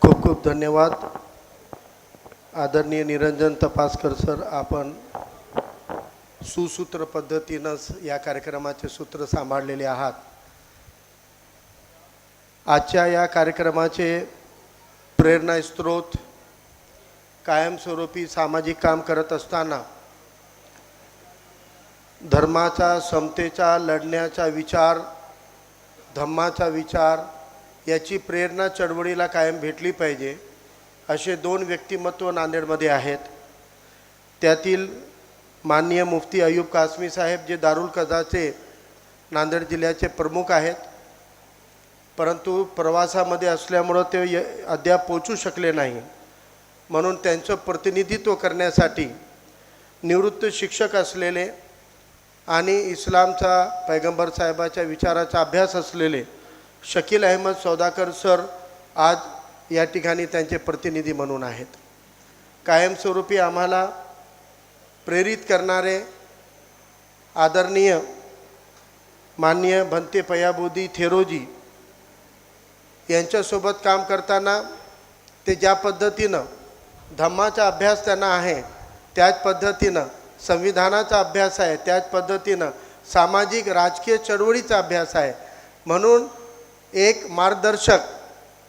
खूप खूप धन्यवाद आदरणीय निरंजन तपासकर सर. आपण सुसूत्र पद्धतीनंच या कार्यक्रमाचे सूत्र सांभाळलेले आहात. आजच्या या कार्यक्रमाचे प्रेरणास्त्रोत कायमस्वरूपी सामाजिक काम करत असताना धर्माचा समतेचा लढण्याचा विचार, धम्माचा विचार याची प्रेरणा चळवळीला कायम भेटली पाहिजे असे दोन व्यक्तिमत्व नांदेडमध्ये आहेत. त्यातील माननीय मुफ्ती अय्यूब कासमी साहेब जे दारुल कजाचे नांदेड जिल्ह्याचे प्रमुख आहेत, परंतु प्रवासामध्ये असल्यामुळं ते अद्याप पोचू शकले नाही. म्हणून त्यांचं प्रतिनिधित्व करण्यासाठी निवृत्त शिक्षक असलेले आणि इस्लामचा पैगंबर साहेबाच्या विचाराचा अभ्यास असलेले शकील अहमद सौदाकर सर आज या ठिकाणी त्यांचे प्रतिनिधी म्हणून आहेत. कायमस्वरूपी आम्हाला प्रेरित करणारे आदरणीय माननीय भंते पयाबुद्दी थेरोजी यांच्यासोबत काम करताना ते ज्या पद्धतीनं धम्माचा अभ्यास त्यांना आहे, त्याच पद्धतीनं संविधानाचा अभ्यास आहे, त्याच पद्धतीनं सामाजिक राजकीय चळवळीचा अभ्यास आहे. म्हणून एक मार्गदर्शक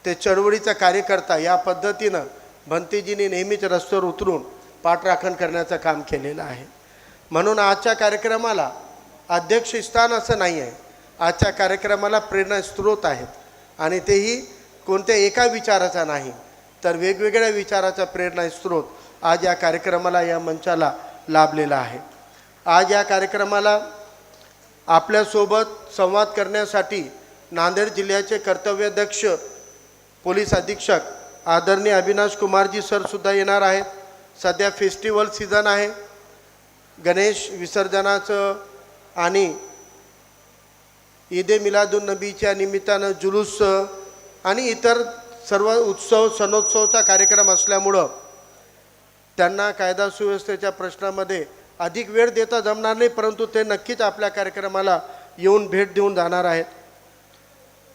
ते चळवळीचा कार्यकर्ता या पद्धतीनं भंतेजींनी नेहमीच रस्त्यावर उतरून पाठराखण करण्याचं काम केलेलं आहे. म्हणून आजच्या कार्यक्रमाला अध्यक्षस्थान असं नाही आहे. आजच्या कार्यक्रमाला प्रेरणास्त्रोत आहेत आणि तेही कोणत्या एका विचाराचा नाही, तर वेगवेगळ्या विचाराचा प्रेरणास्त्रोत आज या कार्यक्रमाला, या मंचाला लाभलेला आहे. आज या कार्यक्रमाला आपल्यासोबत संवाद करण्यासाठी नांदेड जिल्ह्याचे कर्तव्यदक्ष पोलीस अधीक्षक आदरणीय अविनाश कुमारजी सरसुद्धा येणार आहेत. सध्या फेस्टिवल सीझन आहे. गणेश विसर्जनाचं आणि ईद ए मिलादुन्नबीच्या निमित्तानं जुलूस आणि इतर सर्व उत्सव सणोत्सवचा कार्यक्रम असल्यामुळं त्यांना कायदा सुव्यवस्थेच्या प्रश्नामध्ये अधिक वेळ देता जमणार नाही, परंतु ते नक्कीच आपल्या कार्यक्रमाला येऊन भेट देऊन जाणार आहेत.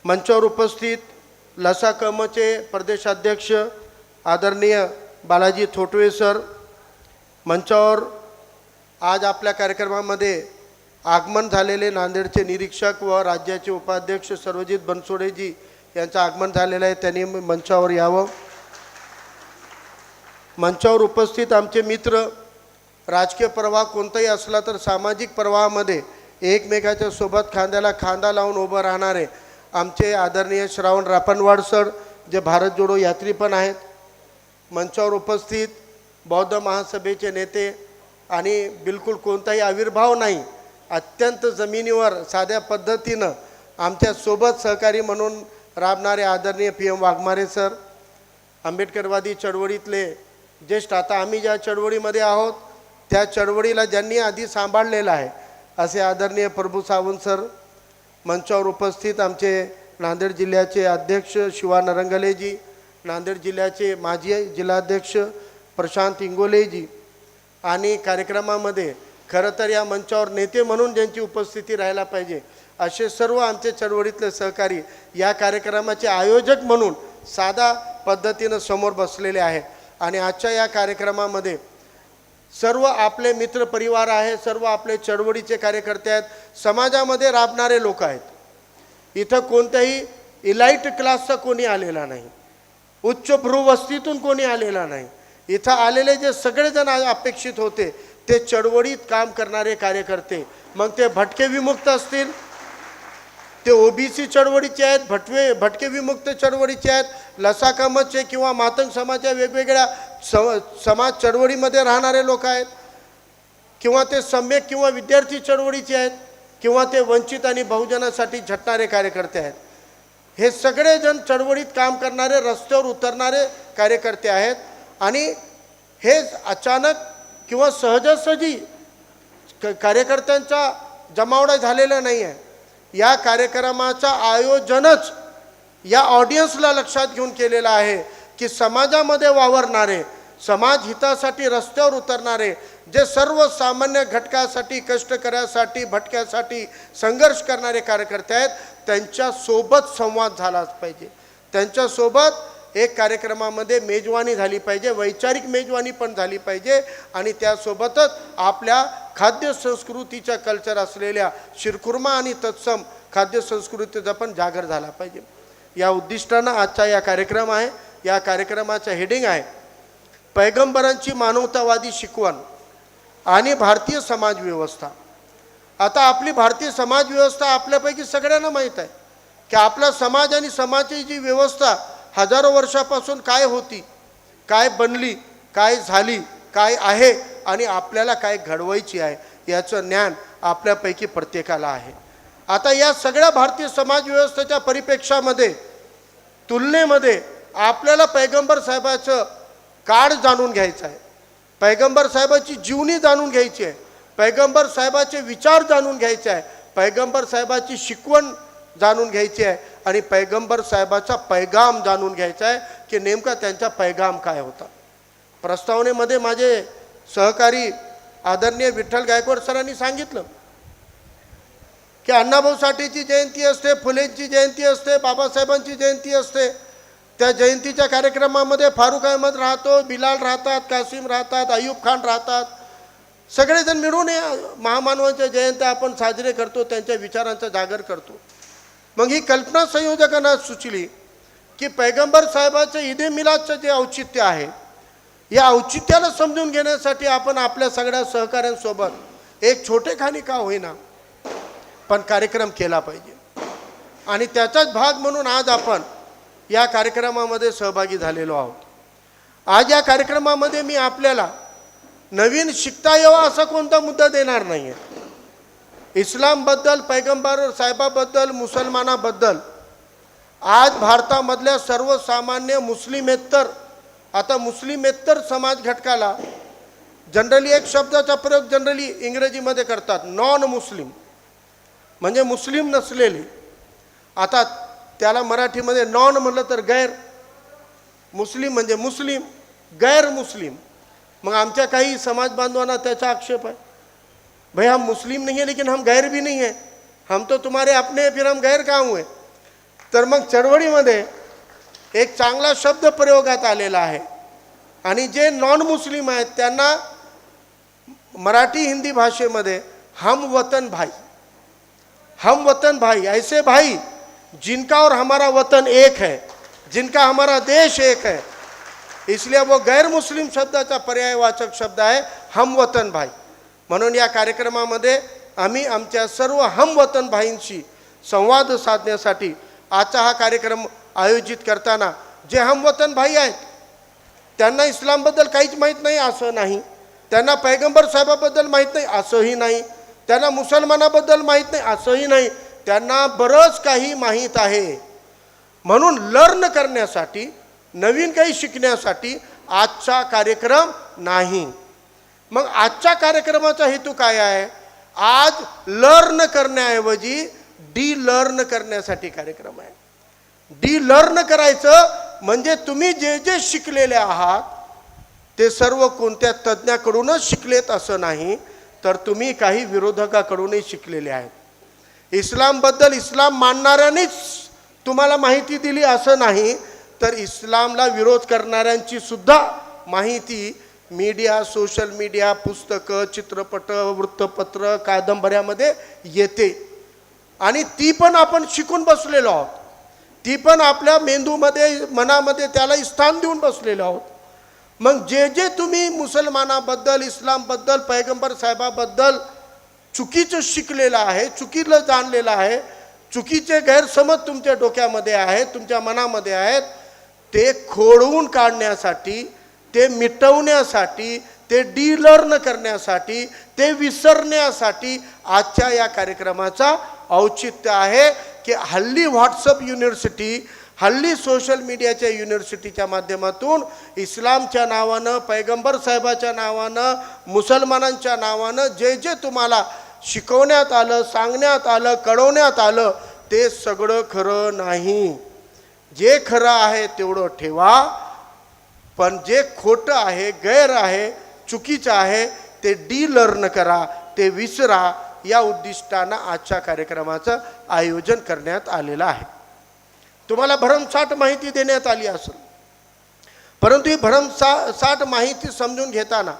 मंचावर उपस्थित लसाकमचे प्रदेशाध्यक्ष आदरणीय बालाजी थोटवे सर, मंचावर आज आपल्या कार्यक्रमामध्ये आगमन झालेले नांदेडचे निरीक्षक व राज्याचे उपाध्यक्ष सर्वजित बनसोडेजी यांचं आगमन झालेलं आहे, त्यांनी मंचावर यावं. मंचावर उपस्थित आमचे मित्र, राजकीय प्रवाह कोणताही असला तर सामाजिक प्रवाहामध्ये एकमेकाच्या सोबत खांद्याला खांदा लावून उभं राहणारे आमचे आदरणीय श्रावण रापणवाड सर, जे भारत जोडो यात्री पण आहेत. मंचावर उपस्थित बौद्ध महासभेचे नेते आणि बिलकुल कोणताही आविर्भाव नाही, अत्यंत जमिनीवर साध्या पद्धतीनं आमच्यासोबत सहकारी म्हणून राबणारे आदरणीय PM वाघमारे सर, आंबेडकरवादी चळवळीतले ज्येष्ठ, आता आम्ही ज्या चळवळीमध्ये आहोत त्या चळवळीला ज्यांनी आधी सांभाळलेलं आहे असे आदरणीय प्रभू सावंत सर. मंचावर उपस्थित आमचे नांदेड जिल्ह्याचे अध्यक्ष शिवा नरंगलेजी, नांदेड जिल्ह्याचे माजी जिल्हाध्यक्ष प्रशांत इंगोलेजी आणि कार्यक्रमामध्ये खरं तर या मंचावर नेते म्हणून ज्यांची उपस्थिती राहायला पाहिजे असे सर्व आमचे चळवळीतले सहकारी या कार्यक्रमाचे आयोजक म्हणून साधा पद्धतीनं समोर बसलेले आहेत. आणि आजच्या या कार्यक्रमामध्ये सर्व आपले मित्रपरिवार आहे, सर्व आपले चळवळीचे कार्यकर्ते आहेत, समाजामध्ये राबणारे लोक आहेत. इथं कोणत्याही इलाइट क्लासचा कोणी आलेला नाही, उच्च भ्रूवस्तीतून कोणी आलेला नाही. इथं आलेले जे सगळेजण अपेक्षित होते ते चळवळीत काम करणारे कार्यकर्ते, मग ते भटके विमुक्त असतील, ते OBC चळवळीचे आहेत, भटके विमुक्त चळवळीचे आहेत, लसाकामतचे किंवा मातंग समाजाच्या वेगवेगळ्या समाज चळवळीमध्ये राहणारे लोक आहेत, किंवा ते सम्यक किंवा विद्यार्थी चळवळीचे आहेत, किंवा ते वंचित आणि बहुजनासाठी झटणारे कार्यकर्ते आहेत. हे सगळेजण चळवळीत काम करणारे, रस्त्यावर उतरणारे कार्यकर्ते आहेत. आणि हे अचानक किंवा सहजासहजी कार्यकर्त्यांचा जमावडा झालेला नाही आहे. या कार्यक्रमाचा आयोजनच या ऑडियन्सला लक्षात घेऊन केलेला आहे की समाजामध्ये वावरणारे, समाज हितासाठी रस्त्यावर उतरणारे, जे सर्वसामान्य घटकासाठी, कष्टकऱ्यासाठी, भटक्यासाठी संघर्ष करणारे कार्यकर्ते आहेत, त्यांच्यासोबत संवाद झालाच पाहिजे. त्यांच्यासोबत एक कार्यक्रमामध्ये मेजवानी झाली पाहिजे, वैचारिक मेजवानी पण झाली पाहिजे आणि त्यासोबतच आपल्या खाद्य संस्कृतीचा कल्चर असलेल्या शिरखुर्मा आणि तत्सम खाद्य संस्कृतीचा पण जागर झाला पाहिजे. या उद्दिष्टानं आजचा या कार्यक्रम आहे. या कार्यक्रमाचं हेडिंग आहे पैगंबरांची मानवतावादी शिकवण आणि भारतीय समाज व्यवस्था. आता आपली भारतीय समाज व्यवस्था आपल्यापैकी सगळ्यांना माहीत आहे की आपला समाज आणि समाजाची जी व्यवस्था हजारो वर्षापासून काय होती, काय बनली, काय झाली, काय आहे आणि आपल्याला काय घडवायची आहे याचं ज्ञान आपल्यापैकी प्रत्येकाला आहे. आता या सगळ्या भारतीय समाज व्यवस्थेच्या परिप्रेक्षामध्ये तुलनेमध्ये आपल्याला पैगंबर साहेबाचं काळ जाणून घ्यायचं आहे, पैगंबर साहेबाची जीवनी जाणून घ्यायची आहे, पैगंबर साहेबाचे विचार जाणून घ्यायचे आहे, पैगंबर साहेबाची शिकवण जाणून घ्यायची आहे आणि पैगंबर साहेबाचा पैगाम जाणून घ्यायचा आहे की नेमका त्यांचा पैगाम काय होता. प्रस्तावनेमध्ये माझे सहकारी आदरणीय विठ्ठल गायकवाड सरांनी सांगितलं की अण्णाभाऊ साठेची जयंती असते, फुलेंची जयंती असते, बाबासाहेबांची जयंती असते. त्या जयंतीच्या कार्यक्रमामध्ये फारुख अहमद राहतो, बिलाल राहतात, कासिम राहतात, अयूब खान राहतात. सगळेजण मिळून या महामानवांच्या जयंत्या आपण साजरे करतो, त्यांच्या विचारांचा जागर करतो. मग ही कल्पना संयोजकांना सुचली की पैगंबर साहेबाचं ईद ए मिलादचं जे औचित्य आहे या औचित्याला समजून घेण्यासाठी आपण आपल्या सगळ्या सहकाऱ्यांसोबत एक छोटेखानी का होईना पण कार्यक्रम केला पाहिजे. आणि त्याचाच भाग म्हणून आज आपण या कार्यक्रमामध्ये सहभागी झालेलो आहोत. आज या कार्यक्रमामध्ये मी आपल्याला नवीन शिकता यावा असा कोणता मुद्दा देणार नाही आहे. इस्लामबद्दल, पैगंबर साहेबाबद्दल, मुसलमानाबद्दल आज भारतामधल्या सर्वसामान्य मुस्लिमेतर, आता मुस्लिमेतर समाज घटकाला जनरली एक शब्दाचा प्रयोग जनरली इंग्रजीमध्ये करतात, नॉन मुस्लिम म्हणजे मुस्लिम नसलेले. आता त्याला मराठीमध्ये नॉन म्हटलं तर गैर, मुस्लिम म्हणजे मुस्लिम, गैर मुस्लिम. मग आमच्या काही समाज बांधवांना त्याचा आक्षेप आहे, भाई हम मुस्लिम नहीं है लेकिन हम गैर भी नहीं है, हम तो तुम्हारे अपने फिर हम गैर का हुए. तर मग चळवळीमध्ये एक चांगला शब्द प्रयोगात आलेला आहे आणि जे नॉन मुस्लिम आहेत त्यांना मराठी हिंदी भाषेमध्ये हम वतन भाई, हम वतन भाई, ऐसे भाई जिनका और हमारा वतन एक है, जिनका हमारा देश एक है, इसलिए वो गैर मुस्लिम शब्दाचा पर्यायवाचक शब्द आहे हम वतन भाई. म्हणून या कार्यक्रमामध्ये आम्ही आमच्या सर्व हम वतन भाईंशी संवाद साधण्यासाठी आजचा हा कार्यक्रम आयोजित करताना जे हम वतन भाई आहेत त्यांना इस्लामबद्दल काहीच माहीत नाही असं नाही, त्यांना पैगंबर साहेबाबद्दल माहीत नाही असंही नाही, त्यांना मुसलमानाबद्दल माहीत नाही असंही नाही, त्यांना बरंच काही माहीत आहे. म्हणून लर्न करण्यासाठी, नवीन काही शिकण्यासाठी आजचा कार्यक्रम नाही. मग आजच्या कार्यक्रमाचा हेतू काय आहे? आज लर्न करण्याऐवजी डी लर्न करण्यासाठी कार्यक्रम आहे. डी लर्न करायचं म्हणजे तुम्ही जे जे शिकलेले आहात ते सर्व कोणत्या तज्ज्ञाकडूनच शिकलेत असं नाही, तर तुम्ही काही विरोधकाकडूनही शिकलेले आहेत. इस्लामबद्दल इस्लाम मानणाऱ्यांनीच तुम्हाला माहिती दिली असं नाही, तर इस्लामला विरोध करणाऱ्यांची सुद्धा माहिती मीडिया, सोशल मीडिया, पुस्तकं, चित्रपट, वृत्तपत्र, कादंबऱ्यामध्ये येते आणि ती पण आपण शिकून बसलेलो आहोत, ती पण आपल्या मेंदूमध्ये, मनामध्ये त्याला स्थान देऊन बसलेलो आहोत. मग जे जे तुम्ही मुसलमानाबद्दल, इस्लामबद्दल, पैगंबर साहेबाबद्दल चुकीचं शिकलेलं आहे, चुकीचं जाणलेलं आहे, चुकीचे गैरसमज तुमच्या डोक्यामध्ये आहेत, तुमच्या मनामध्ये आहेत, ते खोडवून काढण्यासाठी, ते मिटवण्यासाठी, ते डीलर्न करण्यासाठी, ते विसरण्यासाठी आजच्या या कार्यक्रमाचा औचित्य आहे की हल्ली व्हॉट्सअप युनिव्हर्सिटी, हल्ली सोशल मीडियाच्या युनिव्हर्सिटीच्या माध्यमातून इस्लामच्या नावानं, पैगंबर साहेबाच्या नावानं, मुसलमानांच्या नावानं जे जे तुम्हाला शिकवण्यात आलं, सांगण्यात आलं, कळवण्यात आलं ते सगळं खरं नाही. जे खरं आहे तेवढं ठेवा, पण जे खोटं आहे, गैर आहे, चुकीचं आहे ते डीलर्न करा, ते विसरा. या उद्दिष्टानं आजच्या कार्यक्रमाचं आयोजन करण्यात आलेलं आहे. तुम्हाला भरमसाठ माहिती देण्यात आली असेल, परंतु ही भरमसाठ माहिती समजून घेताना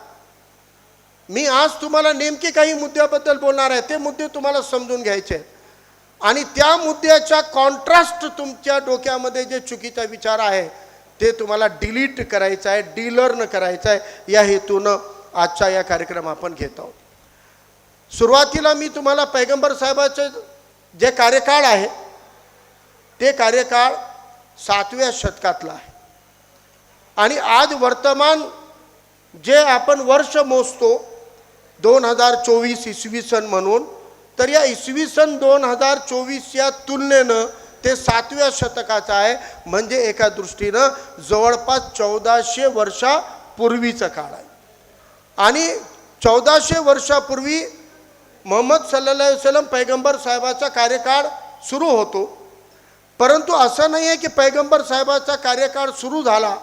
मी आज तुम्हाला नेमके काही मुद्द्याबद्दल बोलणार आहे. ते मुद्दे तुम्हाला समजून घ्यायचे आहेत आणि त्या मुद्द्याच्या कॉन्ट्रास्ट तुमच्या डोक्यामध्ये जे चुकीचा विचार आहे ते तुम्हाला डिलीट करायचं आहे, डिलर्न करायचं आहे. या हेतूनं आजचा या कार्यक्रम आपण घेत आहोत. सुरुवातीला मी तुम्हाला पैगंबर साहेबाचे जे कार्यकाळ आहे ते कार्यकाळ 7व्या शतकातला आहे आणि आज वर्तमान जे आपण वर्ष मोजतो 2024 इसवी सन म्हणून, तर या इसवी सन 2024 या तुलनेनं ते 7व्या शतकाचं आहे. म्हणजे एका दृष्टीनं जवळपास 1400 वर्षापूर्वीचं काळ आहे आणि 1400 वर्षापूर्वी मोहम्मद सल्लल्लाहु अलैहि वसल्लम पैगंबर साहेबाचा कार्यकाळ सुरू होतो. परंतु असं नाही आहे की पैगंबर साहेबाचा कार्यकाळ सुरू झाला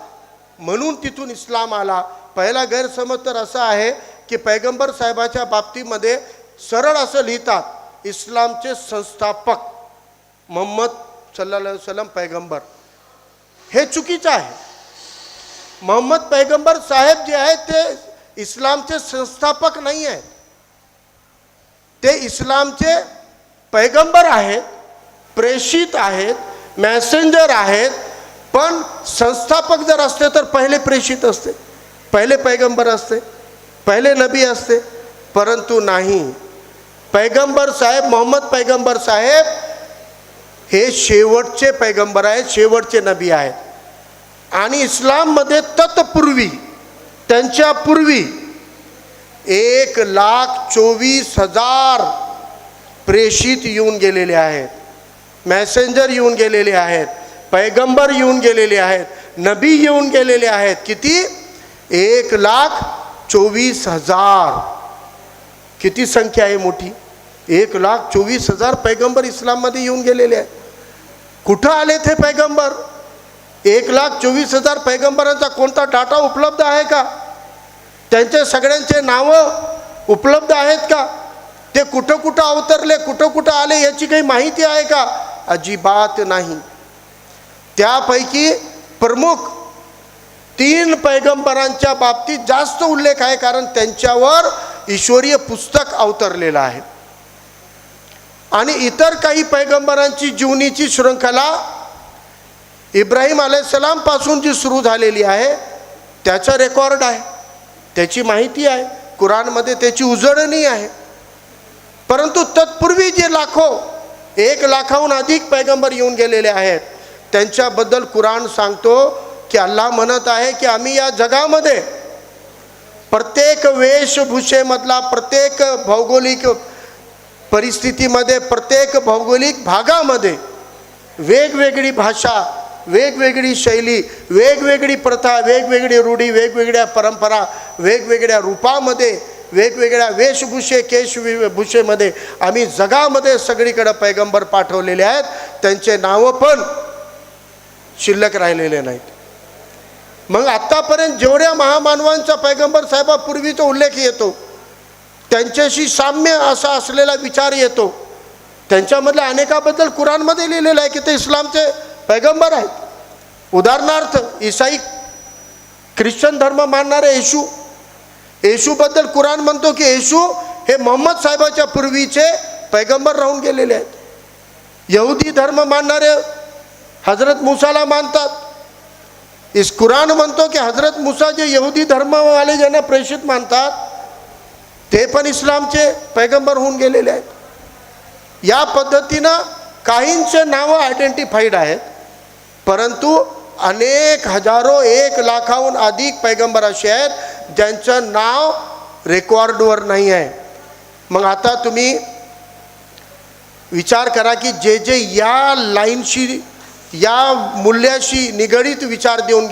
म्हणून तिथून इस्लाम आला. पहिला गैरसमज तर असा आहे की पैगंबर साहेबाच्या बाबतीमध्ये सरळ असं लिहितात इस्लामचे संस्थापक मोहम्मद सल्लल्लाहु अलैहि वसल्लम पैगंबर. हे चुकीचं आहे. मोहम्मद पैगंबर साहेब जे आहेत ते इस्लामचे संस्थापक नाही आहेत, ते इस्लामचे पैगंबर आहेत, प्रेषित आहेत, मॅसेंजर आहेत. पण संस्थापक जर असते तर पहिले प्रेषित असते, पहिले पैगंबर असते, पहिले नबी असते. परंतु नाही, पैगंबर साहेब मोहम्मद पैगंबर साहेब हे शेवटचे पैगंबर आहेत, शेवटचे नबी आहेत. आणि इस्लाममध्ये तत्पूर्वी त्यांच्या पूर्वी 1,24,000 प्रेषित येऊन गेलेले आहेत, मॅसेंजर येऊन गेलेले आहेत, पैगंबर येऊन गेलेले आहेत, नबी येऊन गेलेले आहेत. किती? 1,24,000. किती संख्या आहे मोठी. 1,24,000 पैगंबर इस्लाममध्ये येऊन गेलेले आहेत. कुठं आले ते पैगंबर? 1,24,000 पैगंबरांचा कोणता डाटा उपलब्ध आहे का? त्यांचे सगळ्यांचे नावं उपलब्ध आहेत का? ते कुठं कुठं अवतरले, कुठं कुठं आले याची काही माहिती आहे का? अजिबात नाही. त्यापैकी प्रमुख 3 पैगंबरांच्या बाबतीत जास्त उल्लेख आहे, कारण त्यांच्यावर ईश्वरीय पुस्तक अवतरलेलं आहे. आणि इतर काही पैगंबरांची जीवनीची शृंखला इब्राहिम अलैहिस्सलाम पासून जी सुरू झालेली आहे त्याचा रेकॉर्ड आहे, त्याची माहिती आहे, कुराणमध्ये त्याची उजळणी आहे. परंतु तत्पूर्वी जे 1,00,000हून अधिक पैगंबर येऊन गेलेले आहेत त्यांच्याबद्दल कुराण सांगतो की अल्लाह म्हणत आहे की आम्ही या जगामध्ये प्रत्येक वेशभूषेमधला, प्रत्येक भौगोलिक परिस्थितीमध्ये, प्रत्येक भौगोलिक भागामध्ये वेगवेगळी भाषा, वेगवेगळी शैली, वेगवेगळी प्रथा, वेगवेगळी रूढी, वेगवेगळ्या परंपरा, वेगवेगळ्या रूपामध्ये, वेगवेगळ्या केशभूषेमध्ये आम्ही जगामध्ये सगळीकडे पैगंबर पाठवलेले आहेत. त्यांचे नावं पण शिल्लक राहिलेले नाहीत. मग आत्तापर्यंत जेवढ्या महामानवांचा पैगंबर साहेबापूर्वीचा उल्लेख येतो त्यांच्याशी साम्य असा असलेला विचार येतो. त्यांच्यामधल्या अनेकाबद्दल कुराणमध्ये लिहिलेलं आहे की ते इस्लामचे पैगंबर आहेत. उदाहरणार्थ ईसाई ख्रिश्चन धर्म मानणारे येशूबद्दल कुराण म्हणतो की येशू हे मोहम्मद साहेबाच्या पूर्वीचे पैगंबर राहून गेलेले आहेत. यहुदी धर्म मानणारे हजरत मूसाला मानतात. इस कुराण म्हणतो की हजरत मूसा जे यहुदी धर्मवाले ज्यांना प्रेषित मानतात ते पण इस्लामचे पैगंबर होऊन गेलेले आहेत. या पद्धतीनं काहींचे नावं आयडेंटिफाईड आहेत, परंतु अनेक हजारो 1,00,000हून अधिक पैगंबर असे आहेत ज्यांचं नाव रेकॉर्डवर नाही आहे. मग आता तुम्ही विचार करा की जे जे या लाईनशी, या मूल्याशी निगडीत विचार देऊन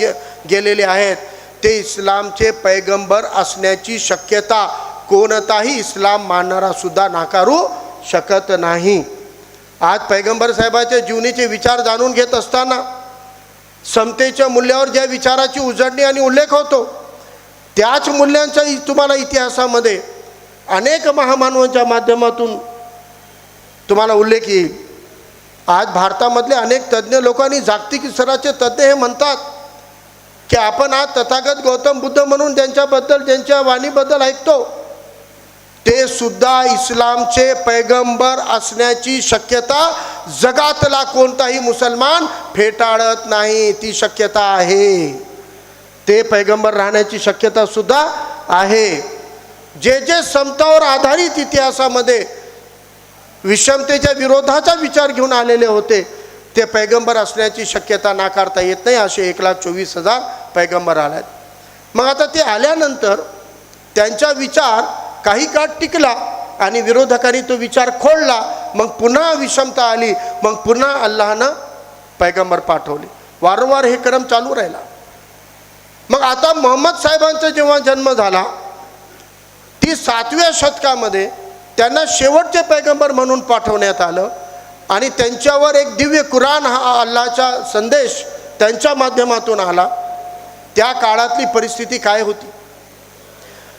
गेलेले आहेत ते इस्लामचे पैगंबर असण्याची शक्यता कोणताही इस्लाम मानणारा सुद्धा नाकारू शकत नाही. आज पैगंबर साहेबाच्या जीवनीचे विचार जाणून घेत असताना समतेच्या मूल्यावर ज्या विचाराची उजळणी आणि उल्लेख होतो त्याच मूल्यांचा तुम्हाला इतिहासामध्ये अनेक महामानवांच्या माध्यमातून तुम्हाला उल्लेख येईल. आज भारतामधले अनेक तज्ज्ञ लोकांनी, जागतिक स्तराचे तज्ज्ञ हे म्हणतात की आपण आज तथागत गौतम बुद्ध म्हणून त्यांच्याबद्दल त्यांच्या वाणीबद्दल ऐकतो, ते सुद्धा इस्लामचे पैगंबर असण्याची शक्यता जगातला कोणताही मुसलमान फेटाळत नाही. ती शक्यता आहे. ते पैगंबर राहण्याची शक्यता सुद्धा आहे. जे जे समतावर आधारित इतिहासामध्ये विषमतेच्या विरोधाचा विचार घेऊन आलेले होते, ते पैगंबर असण्याची शक्यता नाकारता येत नाही. असे 1,24,000 पैगंबर आले. मग आता ते आल्यानंतर त्यांचा विचार काही काळ टिकला आणि विरोधकांनी तो विचार खोडला. मग पुन्हा विषमता आली. मग पुन्हा अल्लाहनं पैगंबर पाठवले. वारंवार हे क्रम चालू राहिला. मग आता मोहम्मद साहेबांचा जेव्हा जन्म झाला, ती 7व्या शतकामध्ये त्यांना शेवटचे पैगंबर म्हणून पाठवण्यात आलं आणि त्यांच्यावर एक दिव्य कुराण हा अल्लाहचा संदेश त्यांच्या माध्यमातून आला. त्या काळातली परिस्थिती काय होती?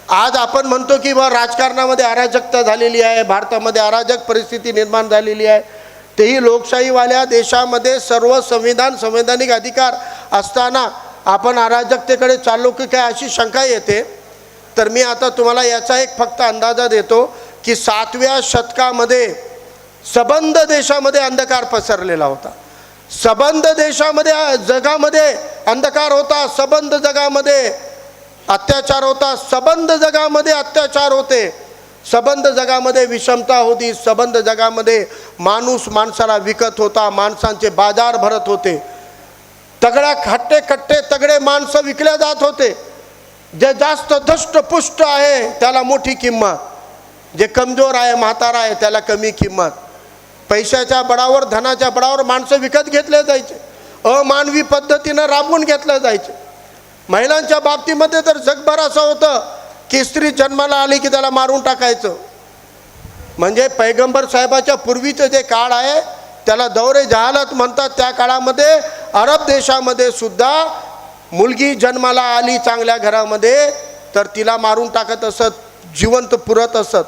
आज आपण म्हणतो की बा राजकारणामध्ये अराजकता झालेली आहे, भारतामध्ये अराजक परिस्थिती निर्माण झालेली आहे. तेही लोकशाहीवाल्या देशामध्ये सर्व संवैधानिक अधिकार असताना आपण अराजकतेकडे चाललो की काय अशी शंका येते. तर मी आता तुम्हाला याचा एक फक्त अंदाजा देतो की 7व्या शतकामध्ये सबंध देशामध्ये अंधकार पसरलेला होता. सबंध देशामध्ये जगामध्ये अंधकार होता. सबंध जगामध्ये अत्याचार होता. सबंध जगामध्ये अत्याचार होते. सबंध जगामध्ये विषमता होती. सबंध जगामध्ये माणूस माणसाला विकत होता. माणसांचे बाजार भरत होते. तगड्या खट्टे कट्टे तगडे माणसं विकल्या जात होते. जे जास्त धष्टपुष्ट आहे त्याला मोठी किंमत, जे कमजोर आहे म्हातारा आहे त्याला कमी किंमत. पैशाच्या बळावर धनाच्या बळावर माणसं विकत घेतले जायचे. अमानवी पद्धतीनं राबवून घेतलं जायचे. महिलांच्या बाबतीमध्ये तर जगभर असं होतं की स्त्री जन्माला आली की त्याला मारून टाकायचं. म्हणजे पैगंबर साहेबाच्या पूर्वीचं जे काळ आहे त्याला दौरे जहालत म्हणतात. त्या काळामध्ये अरब देशामध्ये सुद्धा मुलगी जन्माला आली चांगल्या घरामध्ये तर तिला मारून टाकत असत, जिवंत पुरत असत.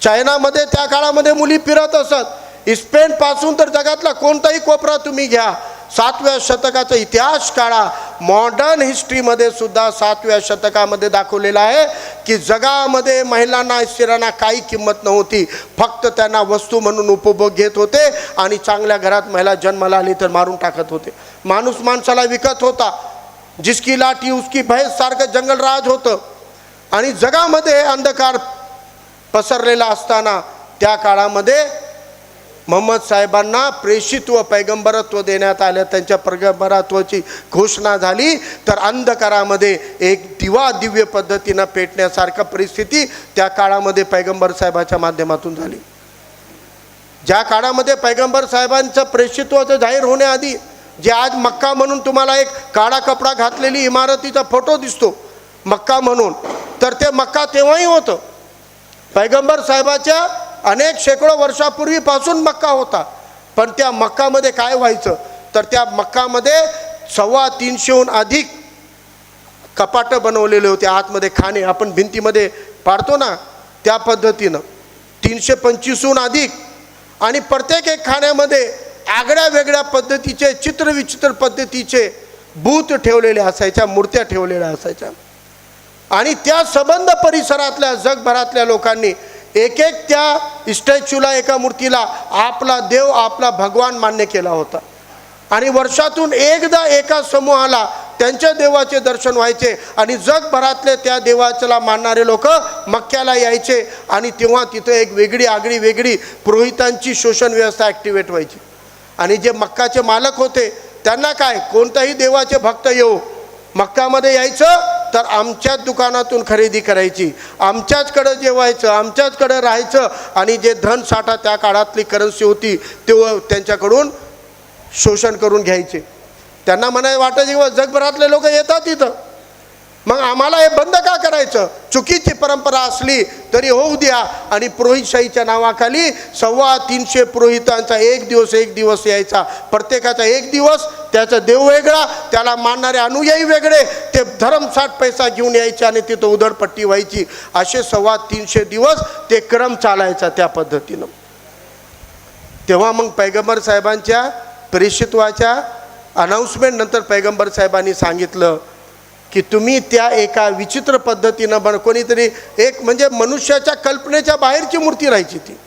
चायनामध्ये त्या काळामध्ये मुली फिरत असत. स्पेनपासून तर जगातला कोणताही कोपरा तुम्ही घ्या, 7व्या शतकाचा इतिहास काळा. मॉडर्न हिस्ट्रीमध्ये सुद्धा 7व्या शतकामध्ये दाखवलेलं आहे की जगामध्ये महिलांना स्त्रियांना काही किंमत नव्हती. फक्त त्यांना वस्तू म्हणून उपभोग घेत होते आणि चांगल्या घरात महिला जन्माला आली तर मारून टाकत होते. माणूस माणसाला विकत होता. जिसकी लाठी उसकी भैंस सारखं जंगलराज होतं. आणि जगामध्ये अंधकार पसरलेला असताना त्या काळामध्ये मोहम्मद साहेबांना प्रेषित्व पैगंबरत्व देण्यात आलं. त्यांच्या पैगंबरत्वाची घोषणा झाली तर अंधकारामध्ये एक दिवा दिव्य पद्धतीनं पेटण्यासारखं परिस्थिती त्या काळामध्ये पैगंबर साहेबाच्या माध्यमातून झाली. ज्या काळामध्ये पैगंबर साहेबांचं प्रेषित्वाचं जाहीर होण्याआधी जे आज मक्का म्हणून तुम्हाला एक काळा कपडा घातलेली इमारतीचा फोटो दिसतो मक्का म्हणून, तर ते मक्का तेव्हाही होतं. पैगंबर साहेबाच्या अनेक शेकडो वर्षापूर्वीपासून मक्का होता. पण त्या मक्कामध्ये काय व्हायचं तर त्या मक्कामध्ये 350हून अधिक कपाटं बनवलेले होते. आतमध्ये खाणे आपण भिंतीमध्ये पाडतो ना त्या पद्धतीनं 325हून अधिक. आणि प्रत्येक एक खाण्यामध्ये आगळ्या वेगळ्या पद्धतीचे चित्रविचित्र पद्धतीचे भूत ठेवलेले असायच्या, मूर्त्या ठेवलेल्या असायच्या. आणि त्या संबंध परिसरातल्या जगभरातल्या लोकांनी एक एक त्या स्टॅच्यूला एका मूर्तीला आपला देव आपला भगवान मान्य केला होता. आणि वर्षातून एकदा एका समूहाला त्यांच्या देवाचे दर्शन व्हायचे आणि जगभरातले त्या देवाला मानणारे लोक मक्क्याला यायचे. आणि तेव्हा तिथं एक वेगळी आगळी वेगळी पुरोहितांची शोषण व्यवस्था ॲक्टिवेट व्हायची. आणि जे मक्काचे मालक होते त्यांना काय, कोणताही देवाचे भक्त येऊ मक्कामध्ये यायचं तर आमच्याच दुकानातून खरेदी करायची, आमच्याचकडं जेवायचं, आमच्याचकडं राहायचं. आणि जे धनसाठा त्या काळातली करन्सी होती ते त्यांच्याकडून शोषण करून घ्यायचे. त्यांना म्हणाय वाटायचे की जगभरातले लोक येतात तिथं, मग आम्हाला हे बंद का करायचं. चुकीची परंपरा असली तरी होऊ द्या. आणि पुरोहितशाहीच्या नावाखाली 350 पुरोहितांचा एक दिवस यायचा. प्रत्येकाचा एक दिवस, त्याचा देव वेगळा, त्याला मानणारे अनुयायी वेगळे. ते धर्मसाठ पैसा घेऊन यायचे आणि तिथं उधळपट्टी व्हायची. असे 350 दिवस ते क्रम चालायचा त्या पद्धतीनं. तेव्हा मग पैगंबर साहेबांच्या प्रेषित्वाच्या अनाऊन्समेंट नंतर पैगंबर साहेबांनी सांगितलं की तुम्ही त्या एका विचित्र पद्धतीनं कोणीतरी एक म्हणजे मनुष्याच्या कल्पनेच्या बाहेरची मूर्ती राहायची ती.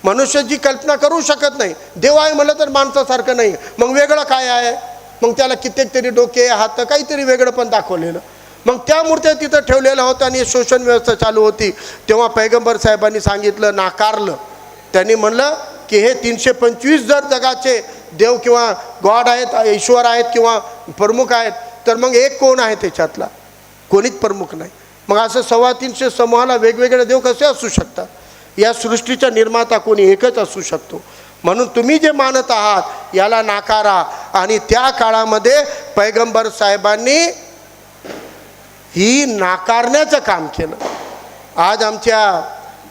मनुष्याची कल्पना करू शकत नाही. देव आहे म्हणलं तर माणसासारखं नाही, मग वेगळं काय आहे? मग त्याला कित्येक तरी डोके हात काहीतरी वेगळं पण दाखवलेलं. मग त्या मूर्त्या तिथं ठेवलेल्या होत्या आणि शोषण व्यवस्था चालू होती. तेव्हा पैगंबर साहेबांनी सांगितलं, नाकारलं. त्यांनी म्हणलं की हे 325 जर जगाचे देव किंवा गॉड आहेत, ईश्वर आहेत किंवा प्रमुख आहेत, तर मग एक कोण आहे त्याच्यातला? कोणीच प्रमुख नाही. मग असं 325 समूहाला वेगवेगळे देव कसे असू शकतात? या सृष्टीचा निर्माता कोणी एकच असू शकतो. म्हणून तुम्ही जे मानत आहात याला नाकारा. आणि त्या काळामध्ये पैगंबर साहेबांनी ही नाकारण्याचं काम केलं. आज आमच्या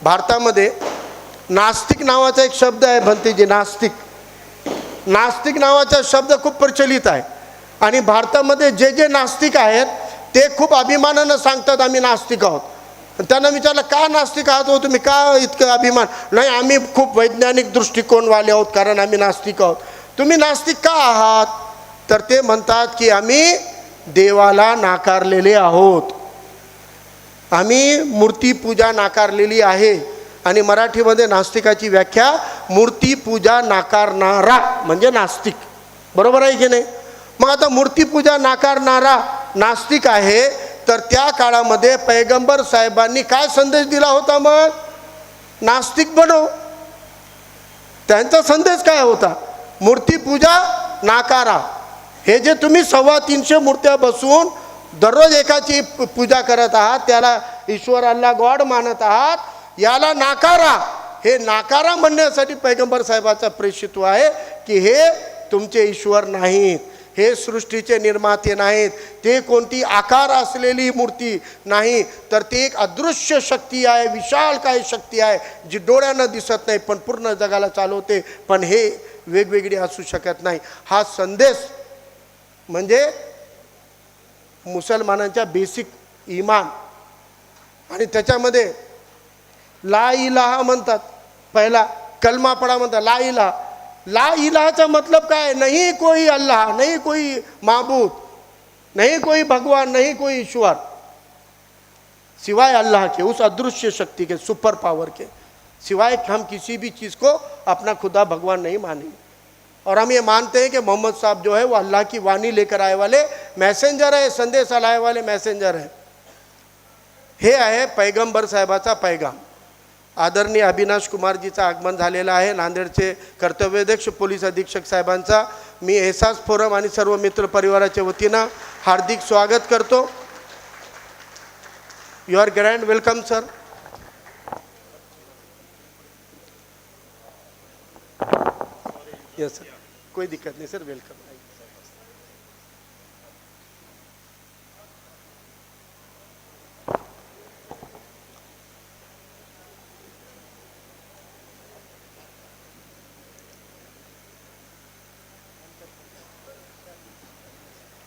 भारतामध्ये नास्तिक नावाचा एक शब्द आहे भंतेजी. नास्तिक नावाचा शब्द खूप प्रचलित आहे. आणि भारतामध्ये जे जे नास्तिक आहेत ते खूप अभिमानानं सांगतात आम्ही नास्तिक आहोत. त्यांना विचारलं का नास्तिक आहात हो तुम्ही, का इतकं अभिमान? नाही, आम्ही खूप वैज्ञानिक दृष्टिकोनवाले आहोत कारण आम्ही नास्तिक आहोत. तुम्ही नास्तिक का आहात? तर ते म्हणतात की आम्ही देवाला नाकारलेले आहोत, आम्ही मूर्तीपूजा नाकारलेली आहे. आणि मराठीमध्ये नास्तिकाची व्याख्या मूर्तीपूजा नाकारणारा म्हणजे नास्तिक. बरोबर आहे की नाही? मग आता मूर्तीपूजा नाकारणारा नास्तिक आहे, तर त्या काळामध्ये पैगंबर साहेबांनी काय संदेश दिला होता? मग नास्तिक बनव. त्यांचा संदेश काय होता? मूर्तीपूजा नाकारा. हे जे तुम्ही 325 मूर्त्या बसवून दररोज एकाची पूजा करत आहात, त्याला ईश्वर अल्लाह गॉड मानत आहात, याला नाकारा. हे नाकारा म्हणण्यासाठी पैगंबर साहेबाचा प्रेषित्व आहे की हे तुमचे ईश्वर नाहीत, हे सृष्टीचे निर्माते नाहीत, ते कोणती आकार असलेली मूर्ती नाही, तर ती एक अदृश्य शक्ती आहे, विशाल काय शक्ती आहे जी डोळ्यांना दिसत नाही पण पूर्ण जगाला चालवते. पण हे वेगवेगळी असू शकत नाही. हा संदेश म्हणजे मुसलमानांच्या बेसिक इमान. आणि त्याच्यामध्ये ला इलाहा म्हणतात, पहिला कलमा पडा म्हणतात ला इलाहा. ला इलाहाचा मतलब काय? नहीं कोई अल्लाह, नहीं कोई माबूद, नहीं कोई भगवान, नहीं कोई ईश्वर सिवाय अल्लाह के, उस अदृश्य शक्ति के, सुपर पावर के सिवाय हम किसी भी चीज़ को अपना खुदा भगवान नहीं मानेंगे. और हम ये मानते हैं कि मोहम्मद साहब जो है वो अल्लाह की वाणी लेकर आए वाले मैसेंजर है, संदेश लाए वाले मैसेंजर है. हे आहे पैगंबर साहेबाचा पैगाम. आदरणीय अविनाश कुमारजीचं आगमन झालेलं आहे. नांदेडचे कर्तव्याध्यक्ष पोलीस अधीक्षक साहेबांचा मी एहसास फोरम आणि सर्व मित्र परिवाराच्या वतीनं हार्दिक स्वागत करतो. You are grand welcome sir. Yes sir, कोई दिक्कत नहीं सर, वेलकम.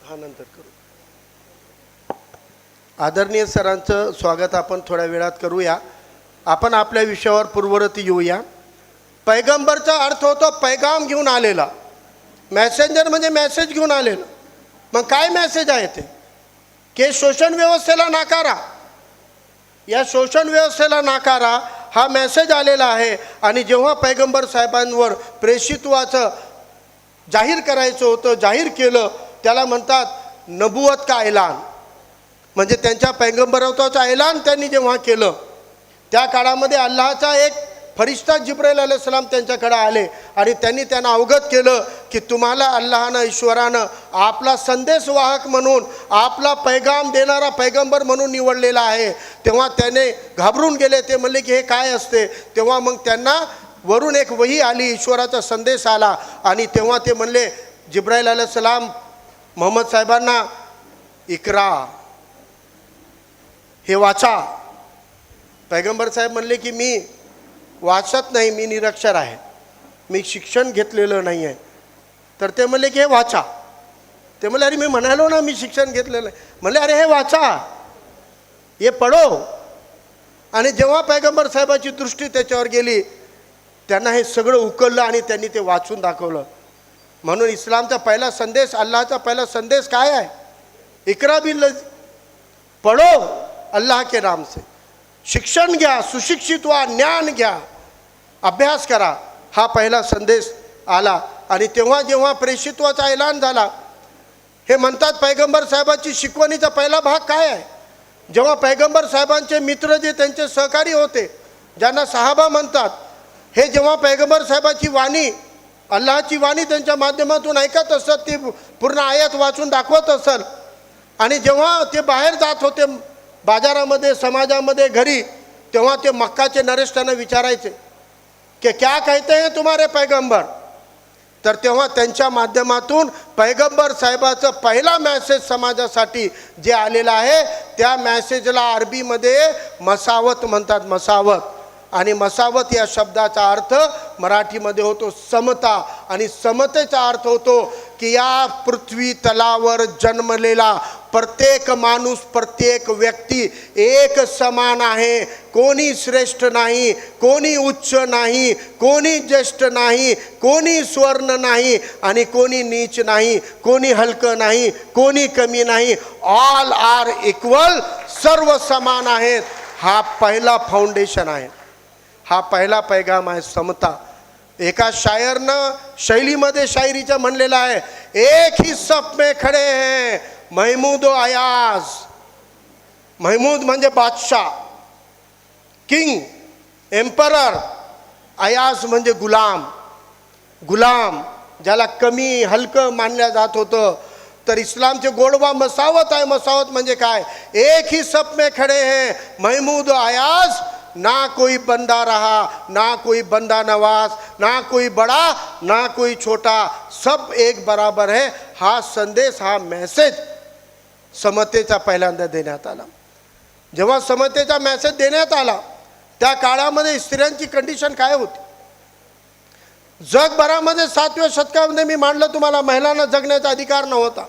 हा नंतर करू. आदरणीय सरांचं स्वागत आपण थोड्या वेळात करूया. आपण आपल्या विषयावर पूर्वरती येऊया. पैगंबरचा अर्थ होतो पैगाम घेऊन आलेला. मॅसेंजर म्हणजे मॅसेज घेऊन आलेला. मग काय मॅसेज आहे ते? की शोषण व्यवस्थेला नाकारा. या शोषण व्यवस्थेला नाकारा हा मॅसेज आलेला आहे. आणि जेव्हा पैगंबर साहेबांवर प्रेषित्वाचं जाहीर करायचं होतं, जाहीर केलं, त्याला म्हणतात नबुवत का ऐलान. म्हणजे त्यांच्या पैगंबरत्वाचं ऐलान त्यांनी जेव्हा केलं, त्या काळामध्ये अल्लाहचा एक फरिश्ता जिब्राईल अलैहिस्सलाम त्यांच्याकडे आले आणि त्यांना अवगत केलं की तुम्हाला अल्लाहनं, ईश्वरानं आपला संदेशवाहक म्हणून, आपला पैगाम देणारा पैगंबर म्हणून निवडलेला आहे. तेव्हा त्याने घाबरून गेले. ते म्हणले की हे काय असते? तेव्हा मग त्यांना वरून एक वही आली, ईश्वराचा संदेश आला. आणि तेव्हा ते म्हणले जिब्राईल अलैहिस्सलाम मोहम्मद साहेबांना, इकरा, हे वाचा. पैगंबर साहेब म्हणले की मी वाचत नाही, मी निरक्षर आहे, मी शिक्षण घेतलेलं नाही आहे. तर ते म्हणले की हे वाचा. ते म्हणले अरे मी म्हणालो ना मी शिक्षण घेतलेलं नाही. म्हणले अरे हे वाचा, हे पढो. आणि जेव्हा पैगंबर साहेबाची दृष्टी त्याच्यावर गेली, त्यांना हे सगळं उकललं आणि त्यांनी ते वाचून दाखवलं. म्हणून इस्लामचा पहिला संदेश, अल्लाहचा पहिला संदेश काय आहे? इकरा बिल पढ़ो अल्लाह के नाम से, शिक्षण घ्या, सुशिक्षित व्हा, ज्ञान घ्या, अभ्यास करा, हा पहिला संदेश आला. आणि तेव्हा जेव्हा प्रेषित्वाचा ऐलान झाला, हे म्हणतात पैगंबर साहेबांची शिकवणीचा पहिला भाग काय आहे. जेव्हा पैगंबर साहेबांचे मित्र जे त्यांचे सहकारी होते, ज्यांना सहाबा म्हणतात, हे जेव्हा पैगंबर साहेबाची वाणी, अल्लाहची वाणी त्यांच्या माध्यमातून ऐकत असत, ती पूर्ण आयत वाचून दाखवत असत, आणि जेव्हा ते बाहेर जात होते बाजारामध्ये, समाजामध्ये, घरी, तेव्हा ते मक्काचे नरेश त्यांना विचारायचे की क्या कहते हैं तुम्हारे पैगंबर. तर तेव्हा त्यांच्या माध्यमातून पैगंबर साहेबाचं पहिला मॅसेज समाजासाठी जे आलेला आहे, त्या मॅसेजला अरबीमध्ये मसावत म्हणतात, मसावत. आणि मसावत या शब्दाचा अर्थ मराठीमध्ये होतो समता, आणि समतेचा अर्थ होतो की या पृथ्वी तलावर जन्मलेला प्रत्येक माणूस, प्रत्येक व्यक्ती एक समान आहे. कोणी श्रेष्ठ नाही, कोणी उच्च नाही, कोणी ज्येष्ठ नाही, कोणी स्वर्ण नाही आणि कोणी नीच नाही, कोणी हलकं नाही, कोणी कमी नाही. ऑल आर इक्वल, सर्व समान आहेत. हा पहिला फाउंडेशन आहे, हा पहिला पैगाम आहे, समता. एका शायरनं शैलीमध्ये शायरीचं म्हणलेलं आहे, एक ही सफ में खडे हैं महमूद व अयाज. महमूद म्हणजे बादशाह, किंग, एम्परर. अयाज म्हणजे गुलाम, गुलाम ज्याला कमी हलकं मानलं जात होतं. तर इस्लामचे गोडवा मसावत आहे. मसावत म्हणजे काय, एक ही सफ में खडे हैं महमूद व अयाज, ना कोई बंदा रहा, ना कोई बंदा नवाज, ना कोई बड़ा, ना कोई छोटा, सब एक बराबर है. हा संदेश, हा मेसेज समतेचा पहिल्यांदा देण्यात आला. जेव्हा समतेचा मेसेज देण्यात आला, त्या काळामध्ये स्त्रियांची कंडिशन काय होती. जगभरामध्ये 7व्या शतकामध्ये मी मांडलं तुम्हाला, महिलांना जगण्याचा अधिकार नव्हता.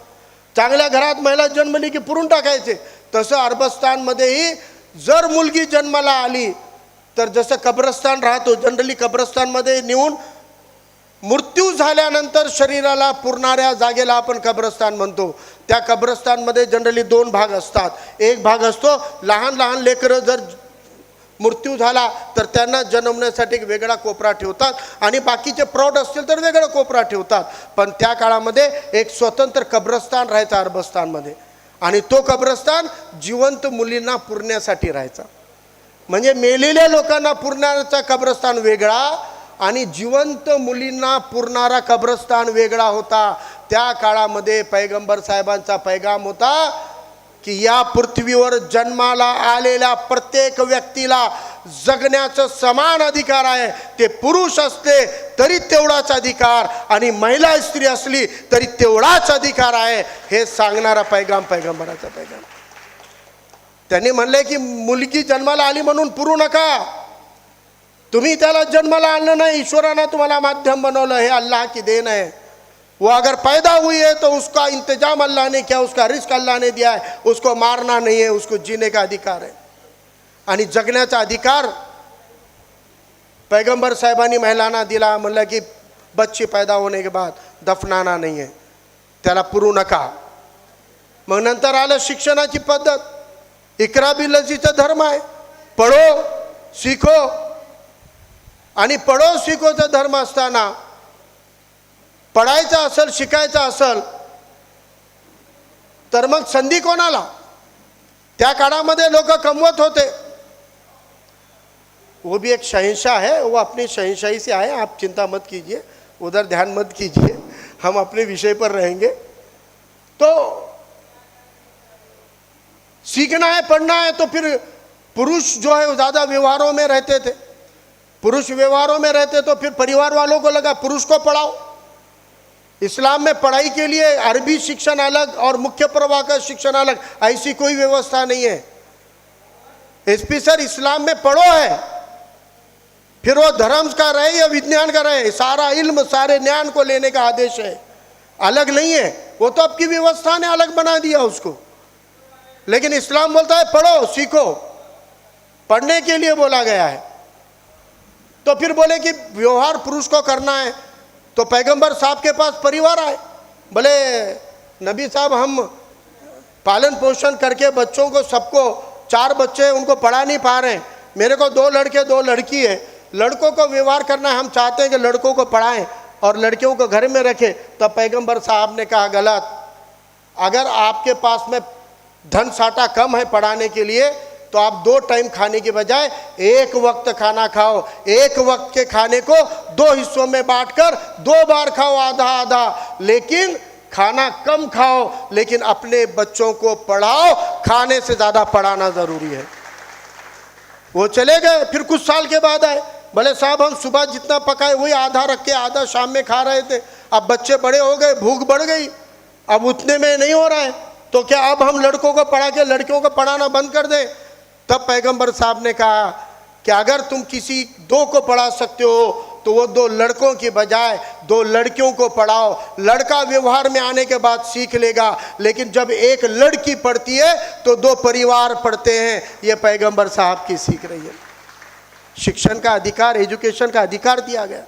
चांगल्या घरात महिला जन्मली की पुरून टाकायचे. तसं अरबस्तानमध्येही जर मुलगी जन्माला आली तर जसं कब्रस्तान राहतो, जनरली कब्रस्तानमध्ये नेऊन मृत्यू झाल्यानंतर शरीराला पुरणाऱ्या जागेला आपण कब्रस्तान म्हणतो. त्या कब्रस्तानमध्ये जनरली 2 भाग असतात. एक भाग असतो लहान लहान लेकरं जर मृत्यू झाला तर त्यांना जन्मण्यासाठी एक वेगळा कोपरा ठेवतात, आणि बाकीचे प्रौढ असतील तर वेगळा कोपरा ठेवतात. पण त्या काळामध्ये एक स्वतंत्र कब्रस्तान राहायचा अरबस्तानमध्ये, आणि तो कब्रस्तान जिवंत मुलींना पुरण्यासाठी राहायचा. म्हणजे मेलेल्या लोकांना पुरण्याचा कब्रस्तान वेगळा आणि जिवंत मुलींना पुरणारा कब्रस्तान वेगळा होता. त्या काळामध्ये पैगंबर साहेबांचा पैगाम होता की या पृथ्वीवर जन्माला आलेल्या प्रत्येक व्यक्तीला जगण्याचा समान अधिकार आहे. ते पुरुष असले तरी तेवढाच अधिकार, आणि महिला स्त्री असली तरी तेवढाच अधिकार आहे. हे सांगणारा पैगाम पैगंबराचा पैगाम. त्यांनी म्हणले की मुलगी जन्माला आली म्हणून पुरू नका. तुम्ही त्याला जन्माला आणलं नाही, ईश्वराने तुम्हाला माध्यम बनवलं, हे अल्लाह की देन है. वो अगर पैदा हुई है तो उसका इंतजाम अल्लाह ने किया, उसका रिस्क अल्लाह ने दिया है. उसको मारना नहीं है, उसको जीने का अधिकार है. आणि जगण्याचा अधिकार पैगंबर साहेबांनी महिलांना दिला. म्हणलं की बच्ची पैदा होने के बाद दफनाना नहीं है, त्याला पुरू नका. मग नंतर आलं शिक्षणाची पद्धत. इकरा बिलजीचा धर्म आहे, पढो शिको. आणि पढो शिकोचा धर्म असताना पढायचं असेल, शिकायचं असेल तर मग संधी कोणाला. त्या काळामध्ये लोक कमवत होते. वो भी एक शहंशाह है, वो अपनी शहंशाही से आए, आप चिंता मत कीजिए, उधर ध्यान मत कीजिए, हम अपने विषय पर रहेंगे. तो सीखना है, पढ़ना है, तो फिर पुरुष जो है वो ज़्यादा व्यवहारों में रहते थे. पुरुष व्यवहारों में रहते तो फिर परिवार वालों को लगा पुरुष को पढ़ाओ. इस्लाम में पढ़ाई के लिए अरबी शिक्षण अलग और मुख्य प्रवाह का शिक्षण अलग, ऐसी कोई व्यवस्था नहीं है. एसपी सर इस्लाम में पढ़ो है, फिर वो धर्म का रहे या विज्ञान का रहे, सारा इल्म सारे ज्ञान को लेने का आदेश है, अलग नहीं है. वो तो आपकी व्यवस्था ने अलग बना दिया उसको. लेकिन इस्लाम बोलता है पढ़ो सीखो, पढ़ने के लिए बोला गया है. तो फिर बोले कि व्यवहार पुरुष को करना है, तो पैगंबर साहब के पास परिवार आए. बोले नबी साहब हम पालन पोषण करके बच्चों को, सबको 4 बच्चे हैं, उनको पढ़ा नहीं पा रहे हैं। मेरे को 2 लड़के 2 लड़की है। लड़कों को व्यवहार करना है, हम चाहते हैं कि लड़कों को पढ़ाएं और लड़कियों को घर में रखें। तब पैगंबर साहब ने कहा गलत। अगर आपके पास में धन साटा कम है पढ़ाने के लिए तो आप 2 टाइम खाने की बजाय 1 वक्त खाना खाओ। 1 वक्त के खाने को 2 हिस्सों में बांटकर 2 बार खाओ, आधा आधा। लेकिन खाना कम खाओ, लेकिन अपने बच्चों को पढ़ाओ। खाने से ज़्यादा पढ़ाना ज़रूरी है। वो चले गए, फिर कुछ साल के बाद आए। बोले साहब हम सुबह जितना पकाए वही आधा रख के आधा शाम में खा रहे थे। अब बच्चे बड़े हो गए, भूख बढ़ गई, अब उतने में नहीं हो रहा है, तो क्या अब हम लड़कों को पढ़ा के लड़कियों को पढ़ाना बंद कर दें? तब पैगंबर साहब ने कहा कि अगर तुम किसी 2 को पढ़ा सकते हो तो वो 2 लड़कों की बजाय 2 लड़कियों को पढ़ाओ। लड़का व्यवहार में आने के बाद सीख लेगा, लेकिन जब एक लड़की पढ़ती है तो 2 परिवार पढ़ते हैं। ये पैगंबर साहब की सीख रही है। शिक्षण का अधिकार, एजुकेशन का अधिकार दिया गया।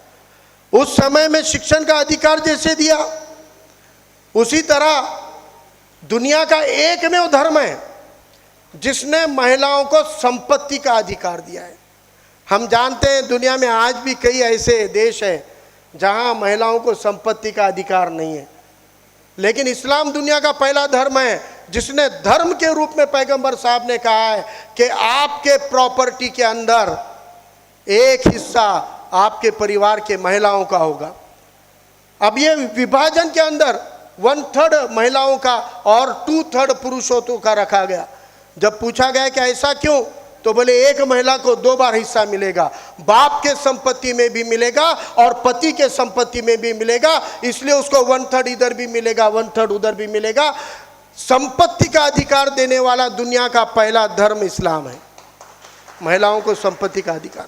उस समय में शिक्षण का अधिकार जैसे दिया, उसी तरह दुनिया का एकमेव धर्म है जिसने महिलाओं को संपत्ति का अधिकार दिया है। हम जानते हैं दुनिया में आज भी कई ऐसे देश हैं जहां महिलाओं को संपत्ति का अधिकार नहीं है, लेकिन इस्लाम दुनिया का पहला धर्म है जिसने धर्म के रूप में पैगंबर साहब ने कहा है कि आपके प्रॉपर्टी के अंदर एक हिस्सा आपके परिवार के महिलाओं का होगा। अब ये विभाजन के अंदर 1/3 महिलाओं का और 2/3 पुरुषों का रखा गया। जब पूछा गया कि ऐसा क्यों, तो बोले एक महिला को 2 बार हिस्सा मिलेगा, बाप के संपत्ति में भी मिलेगा और पति के संपत्ति में भी मिलेगा, इसलिए उसको 1/3 इधर भी मिलेगा, 1/3 उधर भी मिलेगा। संपत्ति का अधिकार देने वाला दुनिया का पहला धर्म इस्लाम है। महिलाओं को संपत्ति का अधिकार,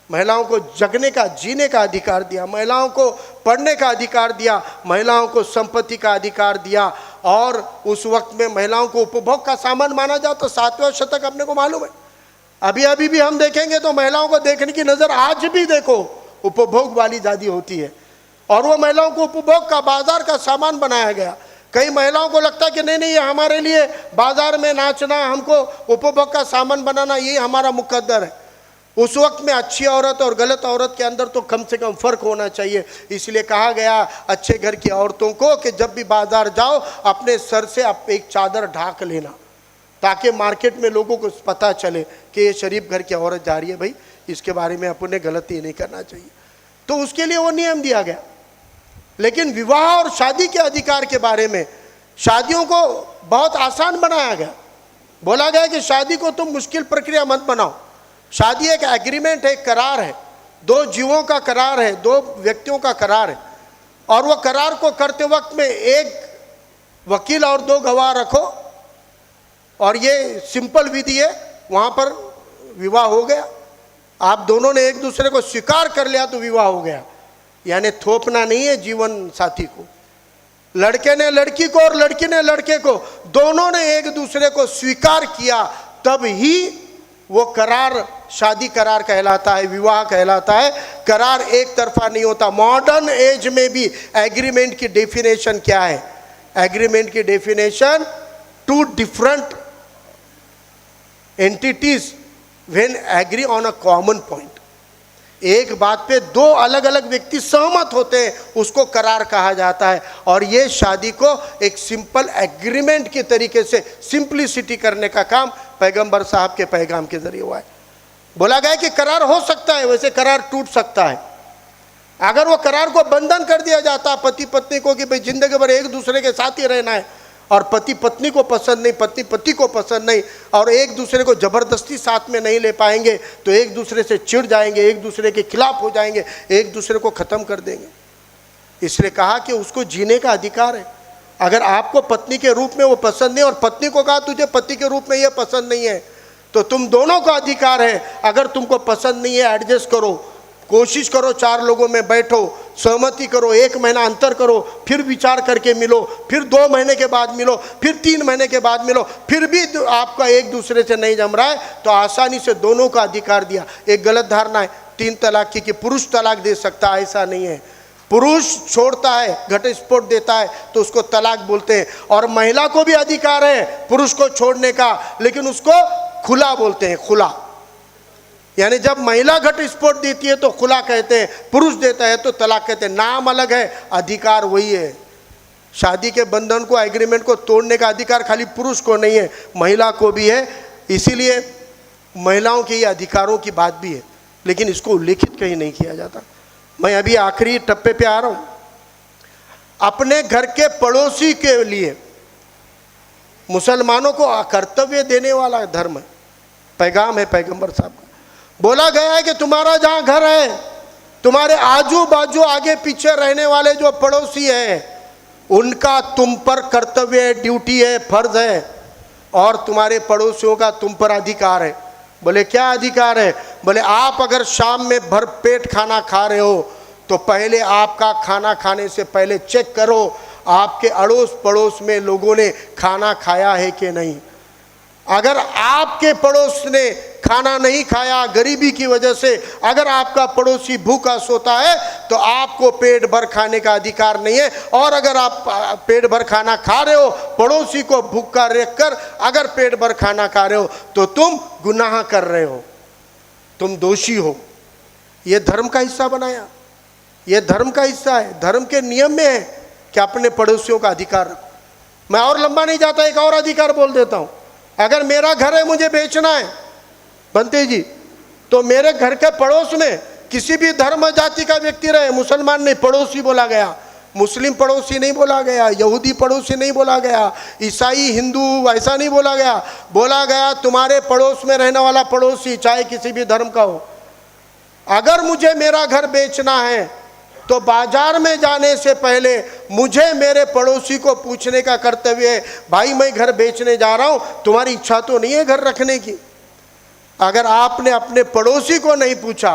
महिलाओं को जगने का, जीने का अधिकार दिया, महिलाओं को पढ़ने का अधिकार दिया, महिलाओं को संपत्ति का अधिकार दिया। और उस वक्त में महिलाओं को उपभोग का सामान माना जाता तो 7वें शतक अपने को मालूम है। अभी भी हम देखेंगे तो महिलाओं को देखने की नज़र आज भी देखो उपभोग वाली ज़्यादा होती है, और वो महिलाओं को उपभोग का, बाजार का सामान बनाया गया। कई महिलाओं को लगता है कि नहीं ये हमारे लिए बाजार में नाचना, हमको उपभोग का सामान बनाना, ये हमारा मुकद्दर है। उस वक्त में अच्छी औरत और गलत औरत के अंदर तो कम से कम फ़र्क होना चाहिए। इसलिए कहा गया अच्छे घर की औरतों को कि जब भी बाजार जाओ अपने सर से आप एक चादर ढाक लेना, ताकि मार्केट में लोगों को पता चले कि ये शरीफ घर की औरत जा रही है, भाई इसके बारे में अपन ने गलती नहीं करना चाहिए। तो उसके लिए वो नियम दिया गया। लेकिन विवाह और शादी के अधिकार के बारे में शादियों को बहुत आसान बनाया गया। बोला गया कि शादी को तुम मुश्किल प्रक्रिया मत बनाओ। शादी एक एग्रीमेंट है, एक करार है, 2 जीवों का करार है, 2 व्यक्तियों का करार है। और वो करार को करते वक्त में एक वकील और 2 गवाह रखो, और ये सिंपल विधि है, वहाँ पर विवाह हो गया। आप दोनों ने एक दूसरे को स्वीकार कर लिया तो विवाह हो गया। यानी थोपना नहीं है जीवन साथी को। लड़के ने लड़की को और लड़की ने लड़के को, दोनों ने एक दूसरे को स्वीकार किया, तब ही वो करार शादी करार कहलाता है, विवाह कहलाता है। करार एक तरफा नहीं होता। मॉडर्न एज में भी एग्रीमेंट की डेफिनेशन क्या है? एग्रीमेंट की definition 2 different entities when agree on a common point. एक बात पे 2 अलग अलग व्यक्ति सहमत होते हैं, उसको करार कहा जाता है। और ये शादी को एक सिंपल एग्रीमेंट के तरीके से सिंप्लिसिटी करने का काम पैगंबर साहब के पैगाम के जरिए हुआ है। बोला गया कि करार हो सकता है, वैसे करार टूट सकता है। अगर वो करार को बंधन कर दिया जाता पति पत्नी को कि भाई जिंदगी भर एक दूसरे के साथ ही रहना है, और पति पत्नी को पसंद नहीं, पति पति को पसंद नहीं, और एक दूसरे को ज़बरदस्ती साथ में नहीं ले पाएंगे तो एक दूसरे से चिढ़ जाएंगे, एक दूसरे के खिलाफ हो जाएंगे, एक दूसरे को ख़त्म कर देंगे। इसलिए कहा कि उसको जीने का अधिकार है। अगर आपको पत्नी के रूप में वो पसंद नहीं, और पत्नी को कहा तुझे पति के रूप में ये पसंद नहीं है, तो तुम दोनों का अधिकार है। अगर तुमको पसंद नहीं है, एडजस्ट करो, कोशिश करो, 4 लोगों में बैठो, सहमति करो, 1 महीना अंतर करो, फिर विचार करके मिलो, फिर 2 महीने के बाद मिलो, फिर 3 महीने के बाद मिलो, फिर भी आपका एक दूसरे से नहीं जम रहा है तो आसानी से दोनों का अधिकार दिया। एक गलत धारणा है 3 तलाक की कि पुरुष तलाक दे सकता है, ऐसा नहीं है। पुरुष छोड़ता है, घटस्फोट देता है तो उसको तलाक बोलते हैं। और महिला को भी अधिकार है पुरुष को छोड़ने का, लेकिन उसको खुला बोलते हैं, खुला। यानी जब महिला घटस्फोट देती है तो खुला कहते हैं, पुरुष देता है तो तलाक कहते हैं। नाम अलग है, अधिकार वही है। शादी के बंधन को, एग्रीमेंट को तोड़ने का अधिकार खाली पुरुष को नहीं है, महिला को भी है। इसीलिए महिलाओं के ये अधिकारों की बात भी है, लेकिन इसको उल्लेखित कहीं नहीं किया जाता। मैं अभी आखिरी टप्पे पे आ रहा हूं। अपने घर के पड़ोसी के लिए मुसलमानों को कर्तव्य देने वाला धर्म है, पैगाम है पैगंबर साहब का। बोला गया है कि तुम्हारा जहां घर है, तुम्हारे आजू बाजू आगे पीछे रहने वाले जो पड़ोसी हैं, उनका तुम पर कर्तव्य है, ड्यूटी है, फर्ज है, और तुम्हारे पड़ोसियों का तुम पर अधिकार है। बोले क्या अधिकार है? बोले आप अगर शाम में भर पेट खाना खा रहे हो तो पहले आपका खाना खाने से पहले चेक करो आपके अड़ोस पड़ोस में लोगों ने खाना खाया है कि नहीं। अगर आपके पड़ोस ने खाना नहीं खाया गरीबी की वजह से, अगर आपका पड़ोसी भूखा सोता है तो आपको पेट भर खाने का अधिकार नहीं है। और अगर आप पेट भर खाना खा रहे हो, पड़ोसी को भूखा रखकर अगर पेट भर खाना खा रहे हो तो तुम गुनाह कर रहे हो, तुम दोषी हो। ये धर्म का हिस्सा बनाया, ये धर्म का हिस्सा है, धर्म के नियम में है कि अपने पड़ोसियों का अधिकार रखो। मैं और लंबा नहीं जाता, एक और अधिकार बोल देता हूँ। अगर मेरा घर है, मुझे बेचना है बंते जी, तो मेरे घर के पड़ोस में किसी भी धर्म जाति का व्यक्ति रहे, मुसलमान नहीं, पड़ोसी बोला गया, मुस्लिम पड़ोसी नहीं बोला गया, यहूदी पड़ोसी नहीं बोला गया, ईसाई हिंदू ऐसा नहीं बोला गया। बोला गया तुम्हारे पड़ोस में रहने वाला पड़ोसी, चाहे किसी भी धर्म का हो। अगर मुझे मेरा घर बेचना है तो बाजार में जाने से पहले मुझे मेरे पड़ोसी को पूछने का कर्तव्य है, भाई मैं घर बेचने जा रहा हूं, तुम्हारी इच्छा तो नहीं है घर रखने की। अगर आपने अपने पड़ोसी को नहीं पूछा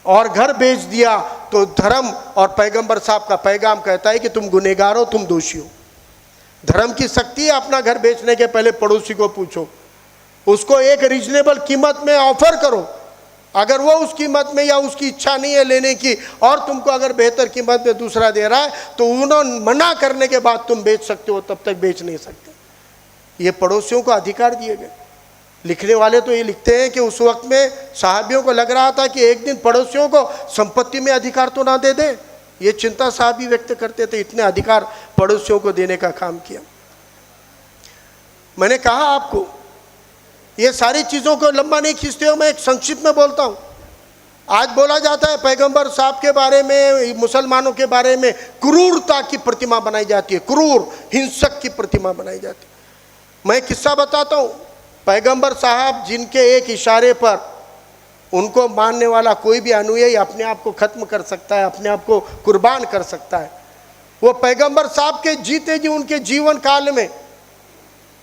और घर बेच दिया तो धर्म और पैगंबर साहब का पैगाम कहता है कि तुम गुनहगार हो, तुम दोषी हो। धर्म की शक्ति है, अपना घर बेचने के पहले पड़ोसी को पूछो, उसको एक रीजनेबल कीमत में ऑफर करो। अगर वो उस कीमत में या उसकी इच्छा नहीं है लेने की और तुमको अगर बेहतर कीमत में दूसरा दे रहा है तो उन्होंने मना करने के बाद तुम बेच सकते हो, तब तक बेच नहीं सकते। ये पड़ोसियों को अधिकार दिए गए। लिखने वाले तो ये लिखते हैं कि उस वक्त में साहबियों को लग रहा था कि एक दिन पड़ोसियों को संपत्ति में अधिकार तो ना दे दे, ये चिंता साहबी व्यक्त करते थे। इतने अधिकार पड़ोसियों को देने का काम किया। मैंने कहा आपको ये सारी चीज़ों को लंबा नहीं खींचते हो, मैं एक संक्षिप्त में बोलता हूँ। आज बोला जाता है पैगंबर साहब के बारे में, मुसलमानों के बारे में क्रूरता की प्रतिमा बनाई जाती है, क्रूर हिंसक की प्रतिमा बनाई जाती है। मैं किस्सा बताता हूँ। पैगंबर साहब जिनके एक इशारे पर उनको मानने वाला कोई भी अनुयायी अपने आप को ख़त्म कर सकता है, अपने आप को कुर्बान कर सकता है, वो पैगंबर साहब के जीते जी उनके जीवन काल में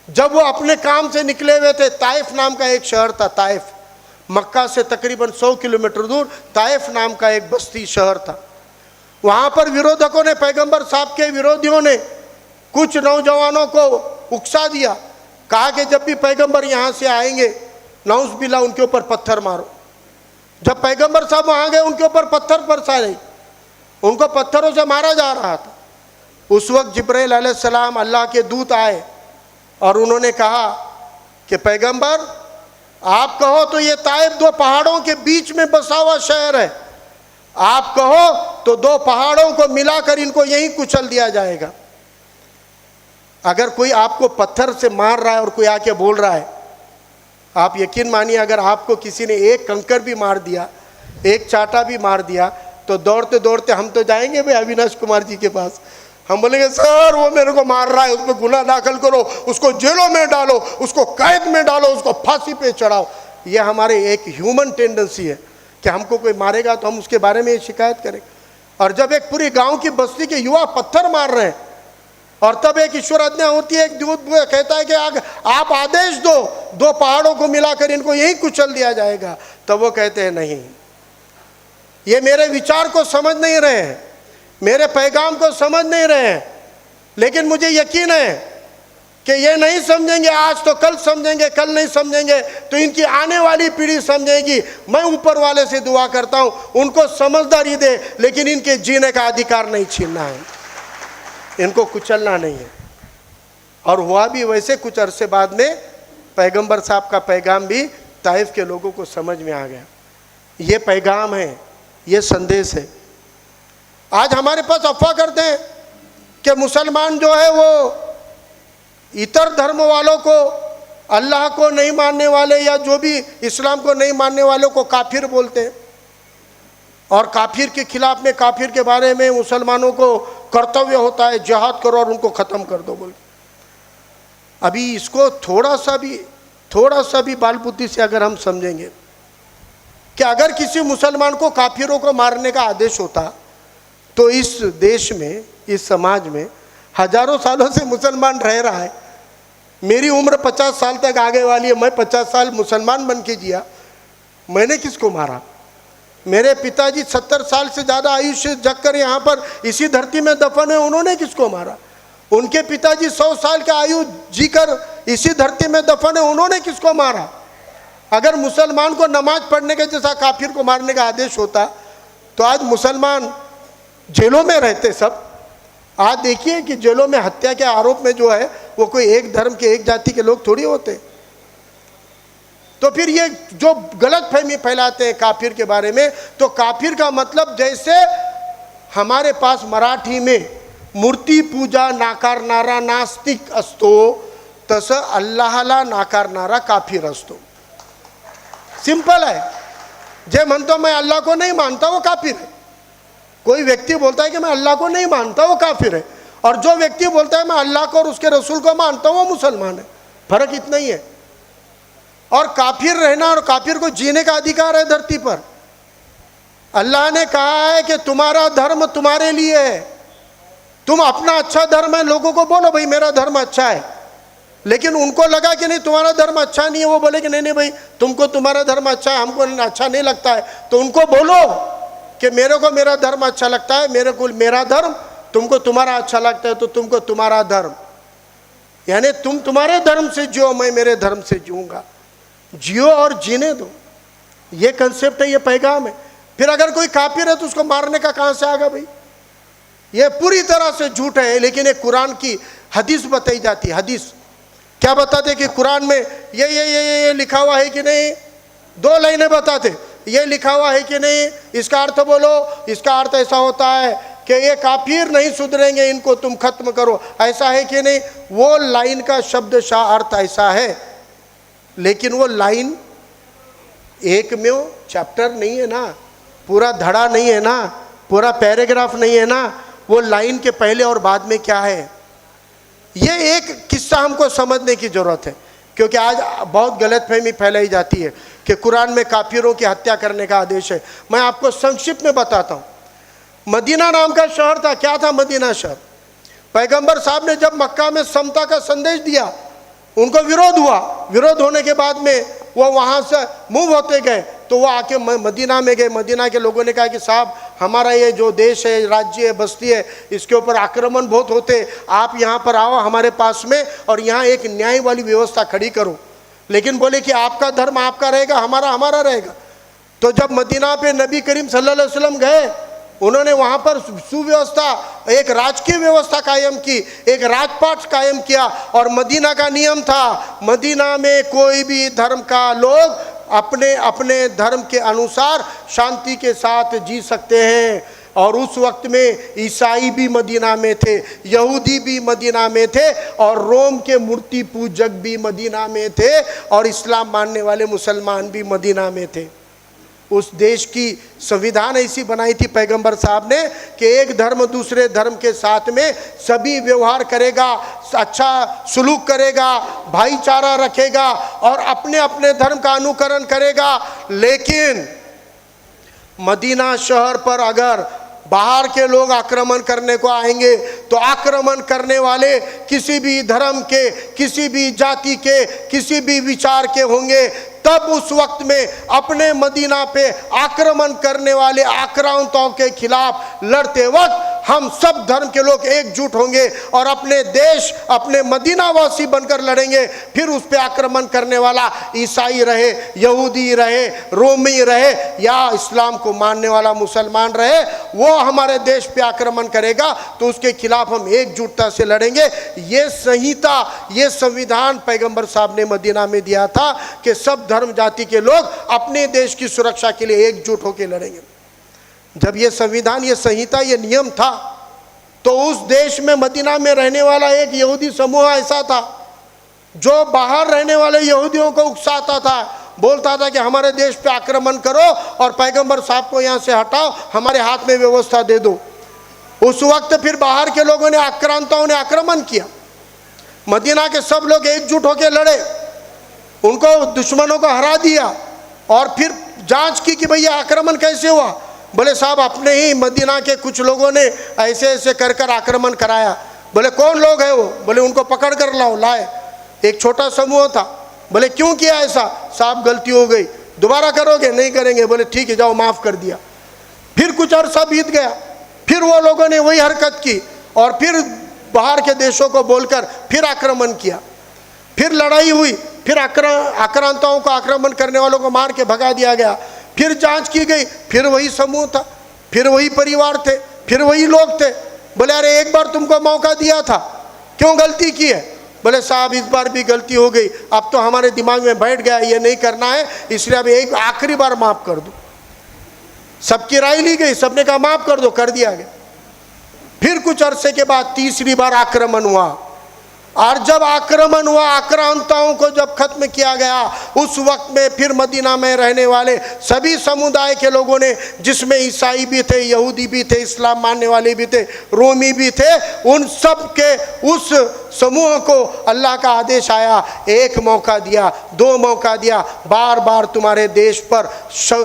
जब वो अपने काम से निकले हुए थे, ताइफ नाम का एक शहर था, ताइफ, मक्का से तकरीबन 100 किलोमीटर दूर ताइफ नाम का एक बस्ती शहर था। वहाँ पर विरोधकों ने, पैगंबर साहब के विरोधियों ने कुछ नौजवानों को उकसा दिया, कहा कि जब भी पैगंबर यहाँ से आएंगे नाउज़ बिल्लाह उनके ऊपर पत्थर मारो। जब पैगंबर साहब वहाँ गए उनके ऊपर पत्थर बरसा रही, उनको पत्थरों से मारा जा रहा था। उस वक्त जिब्राइल अलैहिस्सलाम अल्लाह के दूत आए और उन्होंने कहा कि पैगंबर आप कहो तो ये ताइफ 2 पहाड़ों के बीच में बसा हुआ शहर है, आप कहो तो 2 पहाड़ों को मिलाकर इनको यहीं कुचल दिया जाएगा। अगर कोई आपको पत्थर से मार रहा है और कोई आके बोल रहा है, आप यकीन मानिए अगर आपको किसी ने एक कंकर भी मार दिया, एक चाटा भी मार दिया, तो दौड़ते दौड़ते हम तो जाएंगे भाई अविनाश कुमार जी के पास। हम बोलेंगे सर वो मेरे को मार रहा है, उस पर गुनाह दाखिल करो, उसको जेलों में डालो, उसको कैद में डालो, उसको फांसी पे चढ़ाओ। ये हमारे एक ह्यूमन टेंडेंसी है कि हमको कोई मारेगा तो हम उसके बारे में शिकायत करें। और जब एक पूरी गांव की बस्ती के युवा पत्थर मार रहे हैं और तब एक ईश्वर आज्ञा होती है, एक दूत कहता है कि आप आदेश दो, 2 पहाड़ों को मिलाकर इनको यहीं कुचल दिया जाएगा, तब वो कहते हैं नहीं, ये मेरे विचार को समझ नहीं रहे हैं, मेरे पैगाम को समझ नहीं रहे हैं। लेकिन मुझे यकीन है कि ये नहीं समझेंगे आज तो कल समझेंगे, कल नहीं समझेंगे तो इनकी आने वाली पीढ़ी समझेगी। मैं ऊपर वाले से दुआ करता हूँ उनको समझदारी दे, लेकिन इनके जीने का अधिकार नहीं छीनना है, इनको कुचलना नहीं है। और हुआ भी वैसे। कुछ अरसे बाद में पैगंबर साहब का पैगाम भी ताइफ के लोगों को समझ में आ गया। ये पैगाम है, ये संदेश है। आज हमारे पास अफवाह करते हैं कि मुसलमान जो है वो इतर धर्म वालों को, अल्लाह को नहीं मानने वाले या जो भी इस्लाम को नहीं मानने वालों को काफिर बोलते हैं, और काफिर के खिलाफ में, काफिर के बारे में मुसलमानों को कर्तव्य होता है जिहाद करो और उनको ख़त्म कर दो बोल। अभी इसको थोड़ा सा भी बाल बुद्धि से अगर हम समझेंगे कि अगर किसी मुसलमान को काफिरों को मारने का आदेश होता तो इस देश में, इस समाज में हजारों सालों से मुसलमान रह रहा है। मेरी उम्र 50 साल तक आगे वाली है, मैं 50 साल मुसलमान बन के जिया, मैंने किसको मारा? मेरे पिताजी 70 साल से ज़्यादा आयुष्य जगकर यहाँ पर इसी धरती में दफन है, उन्होंने किसको मारा? उनके पिताजी 100 साल का आयु जीकर इसी धरती में दफन है, उन्होंने किसको मारा? अगर मुसलमान को नमाज पढ़ने के जैसा काफिर को मारने का आदेश होता तो आज मुसलमान जेलों में रहते सब। आज देखिए कि जेलों में हत्या के आरोप में जो है वो कोई एक धर्म के, एक जाति के लोग थोड़ी होते। तो फिर ये जो गलत फहमी फैलाते हैं काफिर के बारे में, तो काफिर का मतलब जैसे हमारे पास मराठी में मूर्ती पूजा नाकारणारा नास्तिक असतो, तसं अल्लाहला नाकारणारा काफिर असतो। सिंपल है। जे म्हणतो मैं अल्लाह को नहीं मानता वो काफिर है। कोई व्यक्ति बोलता है कि मैं अल्लाह को नहीं मानता वो काफिर है, और जो व्यक्ति बोलता है मैं अल्लाह को और उसके रसूल को मानता हूँ वो मुसलमान है। फर्क इतना ही है। और काफिर रहना और काफिर को जीने का अधिकार है धरती पर। अल्लाह ने कहा है कि तुम्हारा धर्म तुम्हारे लिए है, तुम अपना अच्छा धर्म है लोगों को बोलो भाई मेरा धर्म अच्छा है, लेकिन उनको लगा कि नहीं तुम्हारा धर्म अच्छा नहीं है, वो बोले कि नहीं भाई तुमको तुम्हारा धर्म अच्छा है, हमको अच्छा नहीं लगता है, तो उनको बोलो कि मेरे को मेरा धर्म अच्छा लगता है, मेरे को मेरा धर्म, तुमको तुम्हारा अच्छा लगता है तो तुमको तुम्हारा धर्म, यानी तुम तुम्हारे धर्म से जियो, मैं मेरे धर्म से जीऊँगा। जियो और जीने दो, ये कंसेप्ट है, ये पैगाम है। फिर अगर कोई काफिर है तो उसको मारने का कहाँ से आगा भाई? ये पूरी तरह से झूठ है। लेकिन एक कुरान की हदीस बताई जाती है। हदीस क्या बताते कि कुरान में ये लिखा हुआ है कि नहीं? 2 लाइनें बताते, ये लिखा हुआ है कि नहीं, इसका अर्थ बोलो। इसका अर्थ ऐसा होता है कि ये काफिर नहीं सुधरेंगे, इनको तुम खत्म करो, ऐसा है कि नहीं? वो लाइन का शब्दशः अर्थ ऐसा है, लेकिन वो लाइन एक में चैप्टर नहीं है ना, पूरा धड़ा नहीं है ना, पूरा पैराग्राफ नहीं है ना। वो लाइन के पहले और बाद में क्या है, ये एक किस्सा हमको समझने की ज़रूरत है। क्योंकि आज बहुत गलतफहमी फैलाई जाती है कि कुरान में काफिरों की हत्या करने का आदेश है। मैं आपको संक्षिप्त में बताता हूँ। मदीना नाम का शहर था। क्या था मदीना शहर? पैगंबर साहब ने जब मक्का में समता का संदेश दिया, उनको विरोध हुआ। विरोध होने के बाद में वो वहाँ से मूव होते गए, तो वो आके मदीना में गए। मदीना के लोगों ने कहा कि साहब हमारा ये जो देश है, राज्य है, बस्ती है, इसके ऊपर आक्रमण बहुत होते, आप यहाँ पर आओ हमारे पास में और यहाँ एक न्याय वाली व्यवस्था खड़ी करो। लेकिन बोले कि आपका धर्म आपका रहेगा, हमारा हमारा रहेगा। तो जब मदीना पे नबी करीम सल्लल्लाहु अलैहि वसल्लम गए, उन्होंने वहाँ पर सुव्यवस्था, एक राजकीय व्यवस्था कायम की, एक राजपाट कायम किया। और मदीना का नियम था, मदीना में कोई भी धर्म का लोग अपने अपने धर्म के अनुसार शांति के साथ जी सकते हैं। और उस वक्त में ईसाई भी मदीना में थे, यहूदी भी मदीना में थे, और रोम के मूर्ति पूजक भी मदीना में थे, और इस्लाम मानने वाले मुसलमान भी मदीना में थे। उस देश की संविधान ऐसी बनाई थी पैगंबर साहब ने कि एक धर्म दूसरे धर्म के साथ में सभी व्यवहार करेगा, अच्छा सुलूक करेगा, भाईचारा रखेगा और अपने अपने धर्म का अनुकरण करेगा। लेकिन मदीना शहर पर अगर बाहर के लोग आक्रमण करने को आएंगे तो आक्रमण करने वाले किसी भी धर्म के, किसी भी जाति के, किसी भी विचार के होंगे। तब उस वक्त में अपने मदीना पे आक्रमण करने वाले आक्रांताओं के खिलाफ लड़ते वक्त हम सब धर्म के लोग एकजुट होंगे और अपने देश, अपने मदीना वासी बनकर लड़ेंगे। फिर उस पर आक्रमण करने वाला ईसाई रहे, यहूदी रहे, रोमी रहे या इस्लाम को मानने वाला मुसलमान रहे, वो हमारे देश पे आक्रमण करेगा तो उसके खिलाफ हम एकजुटता से लड़ेंगे। ये संहिता, ये संविधान पैगंबर साहब ने मदीना में दिया था कि सब धर्म जाति के लोग अपने देश की सुरक्षा के लिए एकजुट होकर लड़ेंगे। जब ये संविधान, ये संहिता, ये नियम था तो उस देश में मदीना में रहने वाला एक यहूदी समूह ऐसा था जो बाहर रहने वाले यहूदियों को उकसाता था, बोलता था कि हमारे देश पे आक्रमण करो और पैगंबर साहब को यहाँ से हटाओ, हमारे हाथ में व्यवस्था दे दो। उस वक्त फिर बाहर के लोगों ने, आक्रांताओं ने आक्रमण किया। मदीना के सब लोग एकजुट होकर लड़े, उनको, दुश्मनों को हरा दिया और फिर जांच की कि भैया आक्रमण कैसे हुआ। बोले साहब अपने ही मदीना के कुछ लोगों ने ऐसे ऐसे कर कर आक्रमण कराया। बोले कौन लोग है वो? बोले उनको पकड़ कर लाओ। लाए, एक छोटा समूह था। बोले क्यों किया ऐसा? साहब गलती हो गई, दोबारा करोगे? नहीं करेंगे। बोले ठीक है जाओ, माफ़ कर दिया। फिर कुछ अरसा बीत गया, फिर वो लोगों ने वही हरकत की और फिर बाहर के देशों को बोलकर फिर आक्रमण किया। फिर लड़ाई हुई, फिर आक्रांताओं को, आक्रमण करने वालों को मार के भगा दिया गया। फिर जांच की गई, फिर वही समूह था, फिर वही परिवार थे, फिर वही लोग थे। बोले अरे एक बार तुमको मौका दिया था, क्यों गलती की है? बोले साहब इस बार भी गलती हो गई, अब तो हमारे दिमाग में बैठ गया ये नहीं करना है, इसलिए अब एक आखिरी बार माफ़ कर दो। सबकी राय ली गई, सबने कहा माफ़ कर दो, कर दिया गया। फिर कुछ अरसे के बाद तीसरी बार आक्रमण हुआ और जब आक्रमण हुआ, आक्रांताओं को जब खत्म किया गया, उस वक्त में फिर मदीना में रहने वाले सभी समुदाय के लोगों ने, जिसमें ईसाई भी थे, यहूदी भी थे, इस्लाम मानने वाले भी थे, रोमी भी थे, उन सब के उस समूह को अल्लाह का आदेश आया, एक मौका दिया, दो मौका दिया, बार बार तुम्हारे देश पर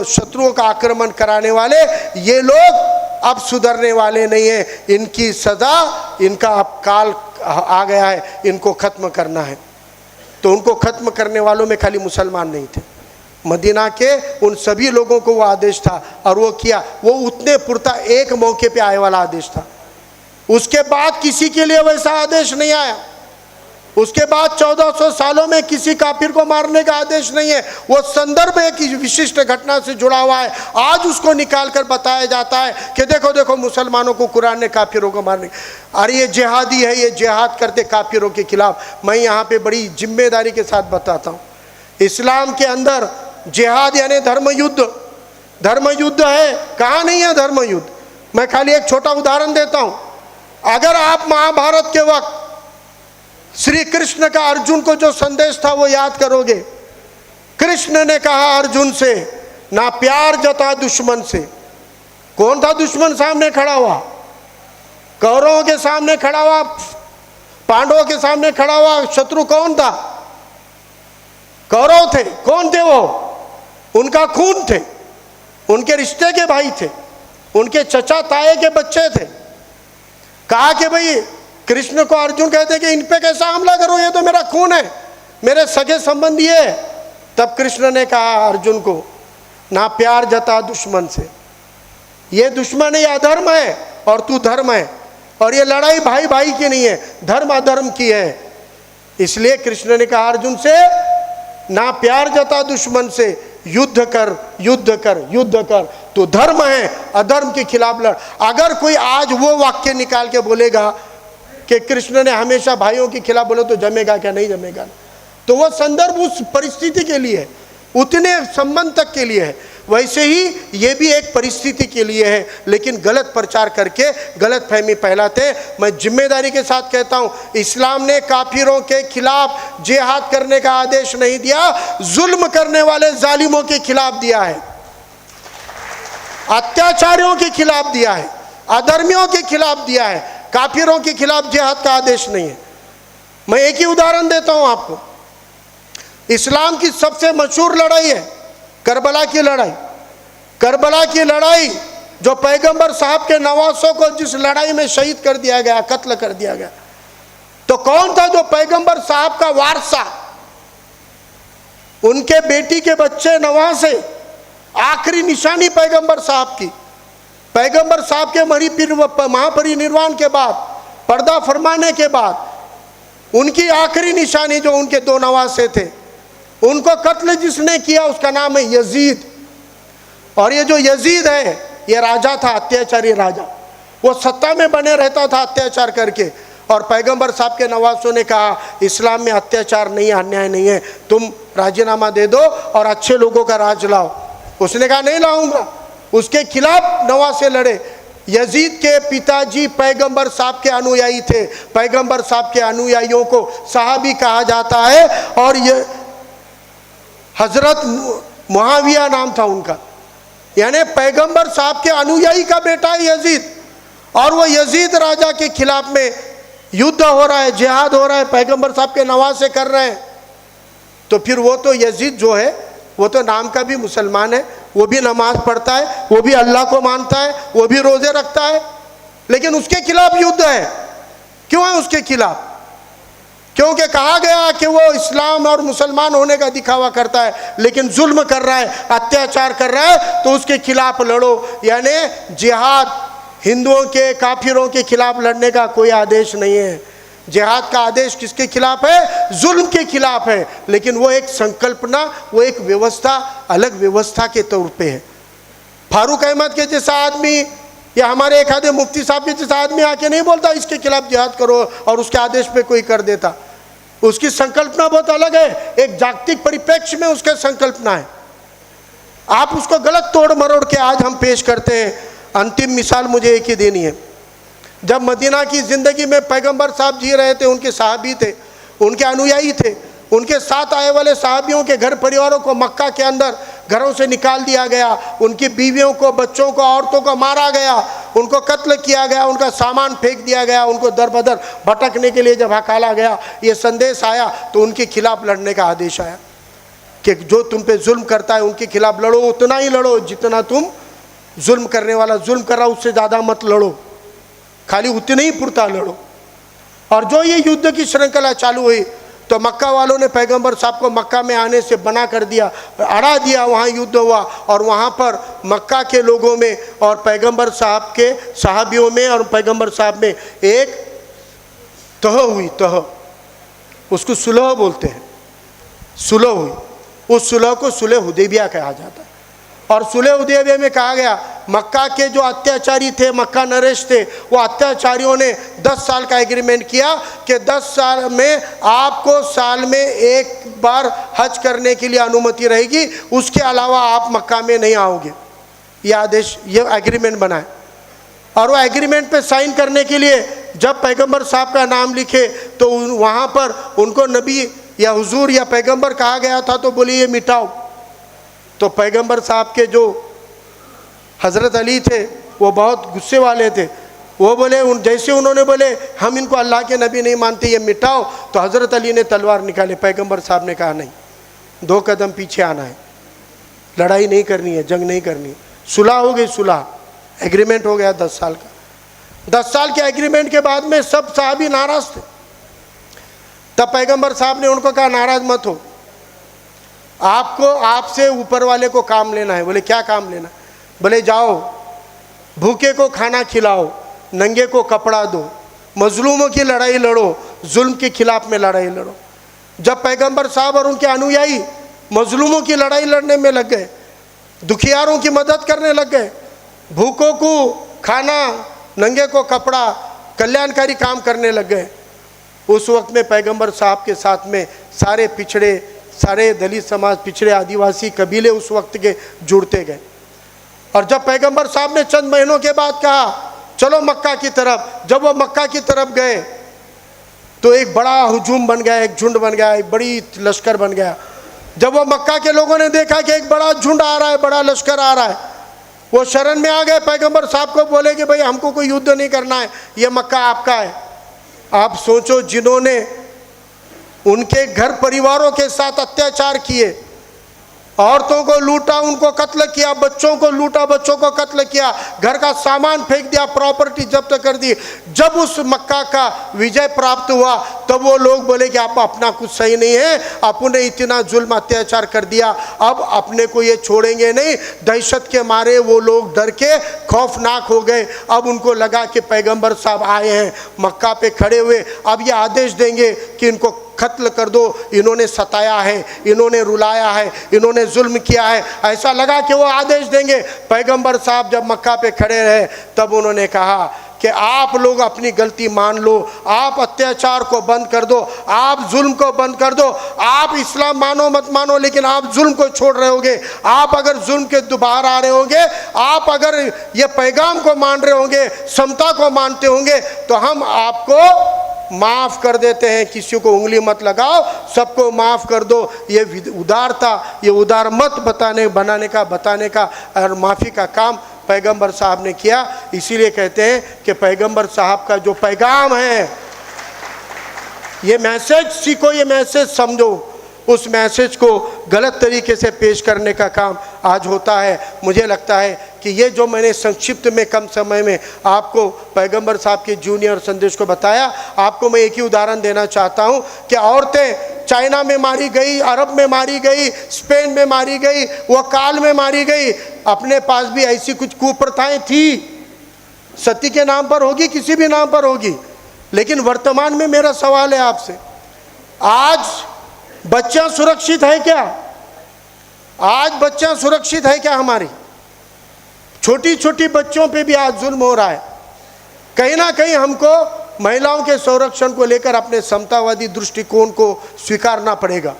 शत्रुओं का आक्रमण कराने वाले ये लोग अब सुधरने वाले नहीं है, इनकी सज़ा, इनका अब काल आ गया है, इनको ख़त्म करना है। तो उनको ख़त्म करने वालों में खाली मुसलमान नहीं थे, मदीना के उन सभी लोगों को वो आदेश था और वो किया। वो उतने पुरता एक मौके पे आए वाला आदेश था, उसके बाद किसी के लिए वैसा आदेश नहीं आया। उसके बाद 1400 सालों में किसी काफिर को मारने का आदेश नहीं है। वो संदर्भ एक विशिष्ट घटना से जुड़ा हुआ है, आज उसको निकाल कर बताया जाता है कि देखो देखो मुसलमानों को कुरान ने काफिरों को मारने, अरे ये जिहादी है, ये जिहाद करते काफिरों के खिलाफ। मैं यहाँ पे बड़ी जिम्मेदारी के साथ बताता हूँ, इस्लाम के अंदर जिहाद यानी धर्म युद्ध, धर्म युद्ध है, कहाँ नहीं है धर्म युद्ध। मैं खाली एक छोटा उदाहरण देता हूँ। अगर आप महाभारत के वक्त श्री कृष्ण का अर्जुन को जो संदेश था वो याद करोगे, कृष्ण ने कहा अर्जुन से, ना प्यार जता दुश्मन से। कौन था दुश्मन सामने खड़ा हुआ? कौरवों के सामने खड़ा हुआ, पांडवों के सामने खड़ा हुआ शत्रु कौन था? कौरव थे। कौन थे वो? उनका खून थे, उनके रिश्ते के भाई थे, उनके चचा ताए के बच्चे थे। कहा कि भाई, कृष्ण को अर्जुन कहते कि इन पे कैसा हमला करो, ये तो मेरा खून है, मेरे सगे संबंधी है। तब कृष्ण ने कहा अर्जुन को, ना प्यार जता दुश्मन से, ये दुश्मन है, ये अधर्म है और तू धर्म है, और ये लड़ाई भाई भाई की नहीं है, धर्म अधर्म की है। इसलिए कृष्ण ने कहा अर्जुन से, ना प्यार जता दुश्मन से, युद्ध कर युद्ध कर युद्ध कर, तो धर्म है, अधर्म के खिलाफ लड़। अगर कोई आज वो वाक्य निकाल के बोलेगा कि कृष्ण ने हमेशा भाइयों के खिलाफ बोले तो जमेगा क्या? नहीं जमेगा। तो वो संदर्भ उस परिस्थिति के लिए है, उतने संबंध तक के लिए है। वैसे ही ये भी एक परिस्थिति के लिए है, लेकिन गलत प्रचार करके गलत फहमी फैलाते। मैं जिम्मेदारी के साथ कहता हूँ, इस्लाम ने काफिरों के खिलाफ जिहाद करने का आदेश नहीं दिया, जुल्म करने वाले जालिमों के खिलाफ दिया है, अत्याचारियों के खिलाफ दिया है, अधर्मियों के खिलाफ दिया है, काफिरों के खिलाफ जिहाद का आदेश नहीं है। मैं एक ही उदाहरण देता हूं आपको। इस्लाम की सबसे मशहूर लड़ाई है करबला की लड़ाई। करबला की लड़ाई जो पैगंबर साहब के नवासों को जिस लड़ाई में शहीद कर दिया गया, कत्ल कर दिया गया, तो कौन था जो पैगंबर साहब का वारसा, उनके बेटी के बच्चे नवासे, आखिरी निशानी पैगंबर साहब की, पैगंबर साहब के महापरिनिर्वाण के बाद, पर्दा फरमाने के बाद उनकी आखिरी निशानी जो उनके दो नवासे थे, उनको कत्ल जिसने किया उसका नाम है यजीद। और ये जो यजीद है ये राजा था, अत्याचारी राजा, वो सत्ता में बने रहता था अत्याचार करके। और पैगंबर साहब के नवासों ने कहा इस्लाम में अत्याचार नहीं, अन्याय नहीं है, तुम राजीनामा दे दो और अच्छे लोगों का राज लाओ। उसने कहा नहीं लाऊंगा, उसके खिलाफ नवासे लड़े। यजीद के पिताजी पैगंबर साहब के अनुयायी थे, पैगंबर साहब के अनुयायियों को सहाबी कहा जाता है। और ये हजरत मुआविया नाम था उनका, यानी पैगंबर साहब के अनुयायी का बेटा है यजीद। और वो यजीद राजा के खिलाफ में युद्ध हो रहा है, जिहाद हो रहा है, पैगंबर साहब के नवासे कर रहे हैं। तो फिर वो तो यजीद जो है वो तो नाम का भी मुसलमान है, वो भी नमाज पढ़ता है, वो भी अल्लाह को मानता है, वो भी रोजे रखता है, लेकिन उसके खिलाफ युद्ध है। क्यों है उसके खिलाफ? क्योंकि कहा गया कि वो इस्लाम और मुसलमान होने का दिखावा करता है, लेकिन जुल्म कर रहा है, अत्याचार कर रहा है, तो उसके खिलाफ लड़ो। यानी जिहाद हिंदुओं के, काफिरों के खिलाफ लड़ने का कोई आदेश नहीं है। जिहाद का आदेश किसके खिलाफ है? जुल्म के खिलाफ है। लेकिन वो एक संकल्पना, वो एक व्यवस्था, अलग व्यवस्था के तौर पे है। फारूक अहमद के जैसा आदमी या हमारे एक आधे मुफ्ती साहब के जैसा आदमी आके नहीं बोलता इसके खिलाफ जिहाद करो और उसके आदेश पे कोई कर देता। उसकी संकल्पना बहुत अलग है, एक जागतिक परिप्रेक्ष्य में उसका संकल्पना है। आप उसको गलत तोड़ मरोड़ के आज हम पेश करते हैं। अंतिम मिसाल मुझे एक ही देनी है। जब मदीना की ज़िंदगी में पैगंबर साहब जी रहे थे, उनके सहाबी थे, उनके अनुयायी थे, उनके साथ आए वाले सहाबियों के घर परिवारों को मक्का के अंदर घरों से निकाल दिया गया, उनकी बीवियों को, बच्चों को, औरतों को मारा गया, उनको कत्ल किया गया, उनका सामान फेंक दिया गया, उनको दर बदर भटकने के लिए जब हकाला गया, ये संदेश आया तो उनके खिलाफ लड़ने का आदेश आया कि जो तुम पे जुल्म करता है उनके खिलाफ लड़ो, उतना ही लड़ो जितना तुम जुल्म करने वाला जुल्म कर रहा, उससे ज़्यादा मत लड़ो, खाली उतने ही पुरता लड़ो। और जो ये युद्ध की श्रृंखला चालू हुई तो मक्का वालों ने पैगंबर साहब को मक्का में आने से मना कर दिया, अड़ा दिया, वहाँ युद्ध हुआ। और वहाँ पर मक्का के लोगों में और पैगंबर साहब के सहाबियों में और पैगंबर साहब में एक तह हुई, तह, उसको सुलह बोलते हैं, सुलह हुई। उस सुलह को सुलह हुदैबिया कहा जाता है। और सुलह हुदैबिया में कहा गया मक्का के जो अत्याचारी थे, मक्का नरेश थे, वो अत्याचारियों ने 10 साल का एग्रीमेंट किया कि 10 साल में आपको साल में एक बार हज करने के लिए अनुमति रहेगी, उसके अलावा आप मक्का में नहीं आओगे। ये आदेश, ये एग्रीमेंट बना है। और वो एग्रीमेंट पे साइन करने के लिए जब पैगंबर साहब का नाम लिखे तो वहाँ पर उनको नबी या हुजूर या पैगंबर कहा गया था, तो बोले ये मिटाओ। तो पैगंबर साहब के जो हज़रत अली थे वो बहुत गुस्से वाले थे, वो बोले जैसे उन्होंने बोले हम इनको अल्लाह के नबी नहीं मानते, ये मिटाओ, तो हज़रत अली ने तलवार निकाले। पैगंबर साहब ने कहा नहीं, 2 कदम पीछे आना है, लड़ाई नहीं करनी है, जंग नहीं करनी है। सुलह हो गई, सुलह, एग्रीमेंट हो गया 10 साल का। 10 साल के एग्रीमेंट के बाद में सब साहबी नाराज़ थे। तब पैगंबर साहब ने उनको कहा नाराज़ मत हो, आपको आपसे ऊपर वाले को काम लेना है। बोले क्या काम लेना? बोले जाओ भूखे को खाना खिलाओ, नंगे को कपड़ा दो, मजलूमों की लड़ाई लड़ो, जुल्म के खिलाफ में लड़ाई लड़ो। जब पैगंबर साहब और उनके अनुयायी मजलूमों की लड़ाई लड़ने में लग गए, दुखियारों की मदद करने लग गए, भूखों को खाना, नंगे को कपड़ा, कल्याणकारी काम करने लग गए, उस वक्त में पैगंबर साहब के साथ में सारे पिछड़े, सारे दलित समाज, पिछड़े आदिवासी कबीले उस वक्त के जुड़ते गए। और जब पैगंबर साहब ने चंद महीनों के बाद कहा चलो मक्का की तरफ, जब वो मक्का की तरफ गए तो एक बड़ा हुजूम बन गया, एक झुंड बन गया, एक बड़ी लश्कर बन गया। जब वो मक्का के लोगों ने देखा कि एक बड़ा झुंड आ रहा है, बड़ा लश्कर आ रहा है, वो शरण में आ गए। पैगंबर साहब को बोले कि भाई हमको कोई युद्ध नहीं करना है, ये मक्का आपका है। आप सोचो, जिन्होंने उनके घर परिवारों के साथ अत्याचार किए, औरतों को लूटा, उनको कत्ल किया, बच्चों को लूटा, बच्चों को कत्ल किया, घर का सामान फेंक दिया, प्रॉपर्टी जब्त कर दी। जब उस मक्का का विजय प्राप्त हुआ तब वो लोग बोले कि आप अपना कुछ सही नहीं है, आपने इतना जुल्म अत्याचार कर दिया, अब अपने को ये छोड़ेंगे नहीं। दहशत के मारे वो लोग डर के खौफनाक हो गए। अब उनको लगा कि पैगंबर साहब आए हैं, मक्का पे खड़े हुए, अब ये आदेश देंगे कि इनको कत्ल कर दो, इन्होंने सताया है, इन्होंने रुलाया है, इन्होंने जुल्म किया है। ऐसा लगा कि वो आदेश देंगे। पैगंबर साहब जब मक्का पे खड़े रहे तब उन्होंने कहा कि आप लोग अपनी गलती मान लो, आप अत्याचार को बंद कर दो, आप जुल्म को बंद कर दो। आप इस्लाम मानो मत मानो, लेकिन आप जुल्म को छोड़ रहे होगे। आप अगर जुल्म के दोबारा आ रहे होंगे, आप अगर ये पैगाम को मान रहे होंगे, समता को मानते होंगे, तो हम आपको माफ़ कर देते हैं। किसी को उंगली मत लगाओ, सबको माफ़ कर दो। ये उदारता, ये उदार मत बनाने का और माफ़ी का काम पैगंबर साहब ने किया। इसीलिए कहते हैं कि पैगंबर साहब का जो पैगाम है, ये मैसेज सीखो, ये मैसेज समझो। उस मैसेज को गलत तरीके से पेश करने का काम आज होता है। मुझे लगता है कि ये जो मैंने संक्षिप्त में कम समय में आपको पैगंबर साहब के जूनियर संदेश को बताया, आपको मैं एक ही उदाहरण देना चाहता हूँ कि औरतें चाइना में मारी गई, अरब में मारी गई, स्पेन में मारी गई, वो काल में मारी गई। अपने पास भी ऐसी कुछ कुप्रथाएं थी, सती के नाम पर होगी, किसी भी नाम पर होगी। लेकिन वर्तमान में मेरा सवाल है आपसे, आज बच्चियां सुरक्षित है क्या? आज बच्चियां सुरक्षित है क्या? हमारी छोटी छोटी बच्चों पे भी आज जुल्म हो रहा है। कहीं ना कहीं हमको महिलाओं के संरक्षण को लेकर अपने समतावादी दृष्टिकोण को स्वीकारना पड़ेगा।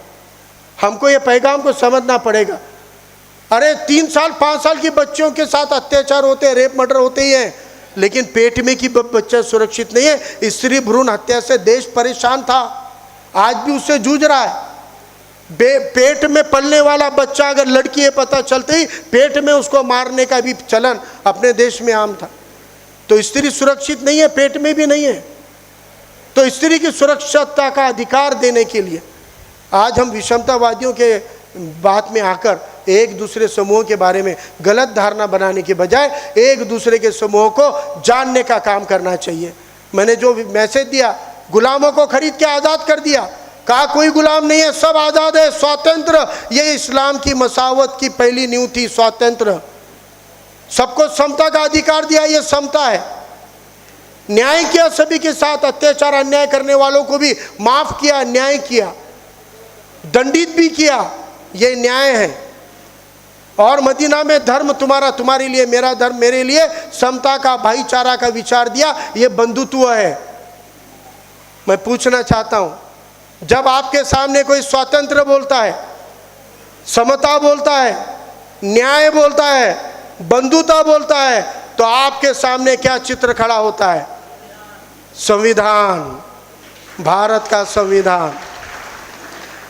हमको ये पैगाम को समझना पड़ेगा। अरे 3 साल 5 साल की बच्चियों के साथ अत्याचार होते हैं, रेप मर्डर होते ही हैं, लेकिन पेट में की बच्चा सुरक्षित नहीं है। स्त्री भ्रूण हत्या से देश परेशान था, आज भी उससे जूझ रहा है। पेट में पलने वाला बच्चा अगर लड़की है, पता चलते ही पेट में उसको मारने का भी चलन अपने देश में आम था। तो स्त्री सुरक्षित नहीं है, पेट में भी नहीं है। तो स्त्री की सुरक्षितता का अधिकार देने के लिए आज हम विषमतावादियों के बात में आकर एक दूसरे समूह के बारे में गलत धारणा बनाने के बजाय एक दूसरे के समूह को जानने का काम करना चाहिए। मैंने जो मैसेज दिया, गुलामों को खरीद के आज़ाद कर दिया, कहा कोई गुलाम नहीं है, सब आज़ाद है, स्वतंत्र। ये इस्लाम की मसावत की पहली नींव थी, स्वतंत्र। सबको समता का अधिकार दिया, ये समता है। न्याय किया सभी के साथ, अत्याचार अन्याय करने वालों को भी माफ किया, न्याय किया, दंडित भी किया, ये न्याय है। और मदीना में धर्म तुम्हारा तुम्हारे लिए, मेरा धर्म मेरे लिए, समता का, भाईचारा का विचार दिया, ये बंधुत्व है। मैं पूछना चाहता हूं, जब आपके सामने कोई स्वतंत्र बोलता है, समता बोलता है, न्याय बोलता है, बंधुता बोलता है, तो आपके सामने क्या चित्र खड़ा होता है? संविधान, भारत का संविधान।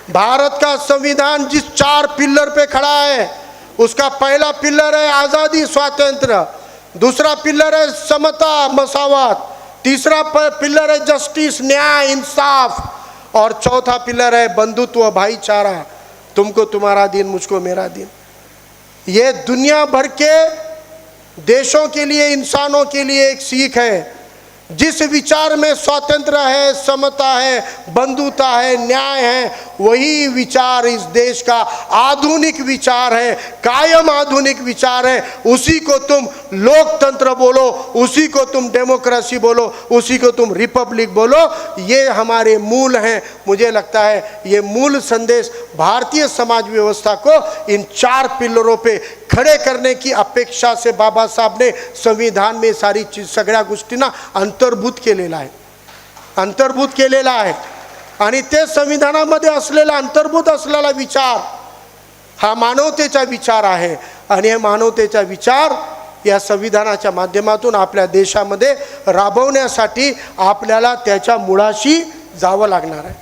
भारत का संविधान जिस 4 पिलर पे खड़ा है, उसका पहला पिलर है आज़ादी, स्वातंत्र्य, दूसरा पिलर है समता, मसावत, तीसरा पिलर है जस्टिस, न्याय, इंसाफ, और चौथा पिलर है बंधुत्व, भाईचारा। तुमको तुम्हारा दिन, मुझको मेरा दिन। ये दुनिया भर के देशों के लिए, इंसानों के लिए एक सीख है। जिस विचार में स्वतंत्र है, समता है, बंधुता है, न्याय है, वही विचार इस देश का आधुनिक विचार है, कायम आधुनिक विचार है। उसी को तुम लोकतंत्र बोलो, उसी को तुम डेमोक्रेसी बोलो, उसी को तुम रिपब्लिक बोलो। ये हमारे मूल हैं। मुझे लगता है ये मूल संदेश भारतीय समाज व्यवस्था को इन 4 पिलरों पे खड़े करने की अपेक्षा से बाबा साहब ने संविधान में सारी चीज, सगळ्या गोष्टी ना अंतर्भूत केलेला आहे, अंतर्भूत केलेला आहे। आणि ते संविधानामध्ये असलेला अंतर्भूत असलेला विचार हा मानवतेचा विचार आहे। आणि हे मानवतेचा विचार या संविधानाच्या माध्यमातून आपल्या देशामध्ये राबवण्यासाठी आपल्याला त्याच्या मुळाशी जावं लागणार आहे।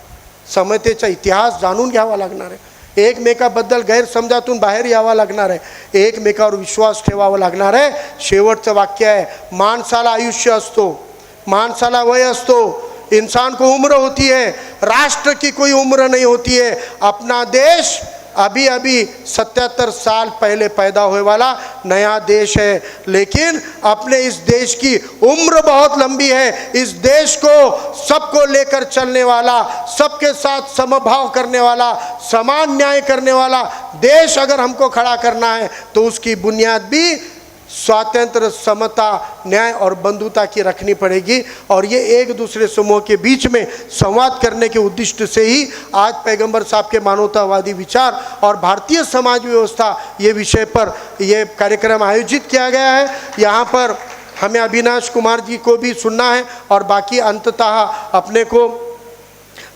समतेचा इतिहास जाणून घ्यावा लागणार आहे। एकमेकाबद्दल गैरसमजातून बाहेर यावं लागणार आहे, एकमेकावर विश्वास ठेवावा लागणार आहे। शेवटचं वाक्य आहे, माणसाला आयुष्य असतो, माणसाला वय असतो, इंसान को उम्र होती है, राष्ट्र की कोई उम्र नहीं होती है। अपना देश अभी अभी 77 साल पहले पैदा होने वाला नया देश है, लेकिन अपने इस देश की उम्र बहुत लंबी है। इस देश को सबको लेकर चलने वाला, सबके साथ समभाव करने वाला, समान न्याय करने वाला देश अगर हमको खड़ा करना है तो उसकी बुनियाद भी स्वातंत्र, समता, न्याय और बंधुता की रखनी पड़ेगी। और ये एक दूसरे समूह के बीच में संवाद करने के उद्देश्य से ही आज पैगंबर साहब के मानवतावादी विचार और भारतीय समाज व्यवस्था ये विषय पर ये कार्यक्रम आयोजित किया गया है। यहाँ पर हमें अविनाश कुमार जी को भी सुनना है और बाकी अंततः अपने को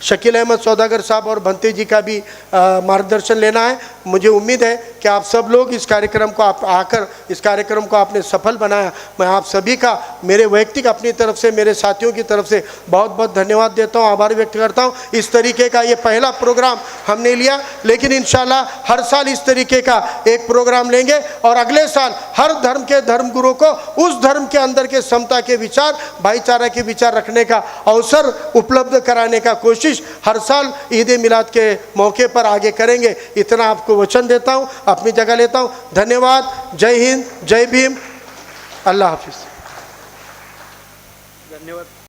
शकील अहमद सौदागर साहब और भंते जी का भी मार्गदर्शन लेना है। मुझे उम्मीद है कि आप सब लोग इस कार्यक्रम को आप आकर इस कार्यक्रम को आपने सफल बनाया। मैं आप सभी का मेरे वैयक्तिक अपनी तरफ से, मेरे साथियों की तरफ से बहुत बहुत धन्यवाद देता हूं, आभार व्यक्त करता हूं। इस तरीके का ये पहला प्रोग्राम हमने लिया, लेकिन इंशाल्लाह हर साल इस तरीके का एक प्रोग्राम लेंगे और अगले साल हर धर्म के धर्मगुरु को उस धर्म के अंदर के समता के विचार, भाईचारा के विचार रखने का अवसर उपलब्ध कराने का कोशिश हर साल ईद मिलाद के मौके पर आगे करेंगे। इतना आपको वचन देता हूं, अपनी जगह लेता हूं। धन्यवाद। जय हिंद, जय भीम, अल्लाह हाफिज। धन्यवाद।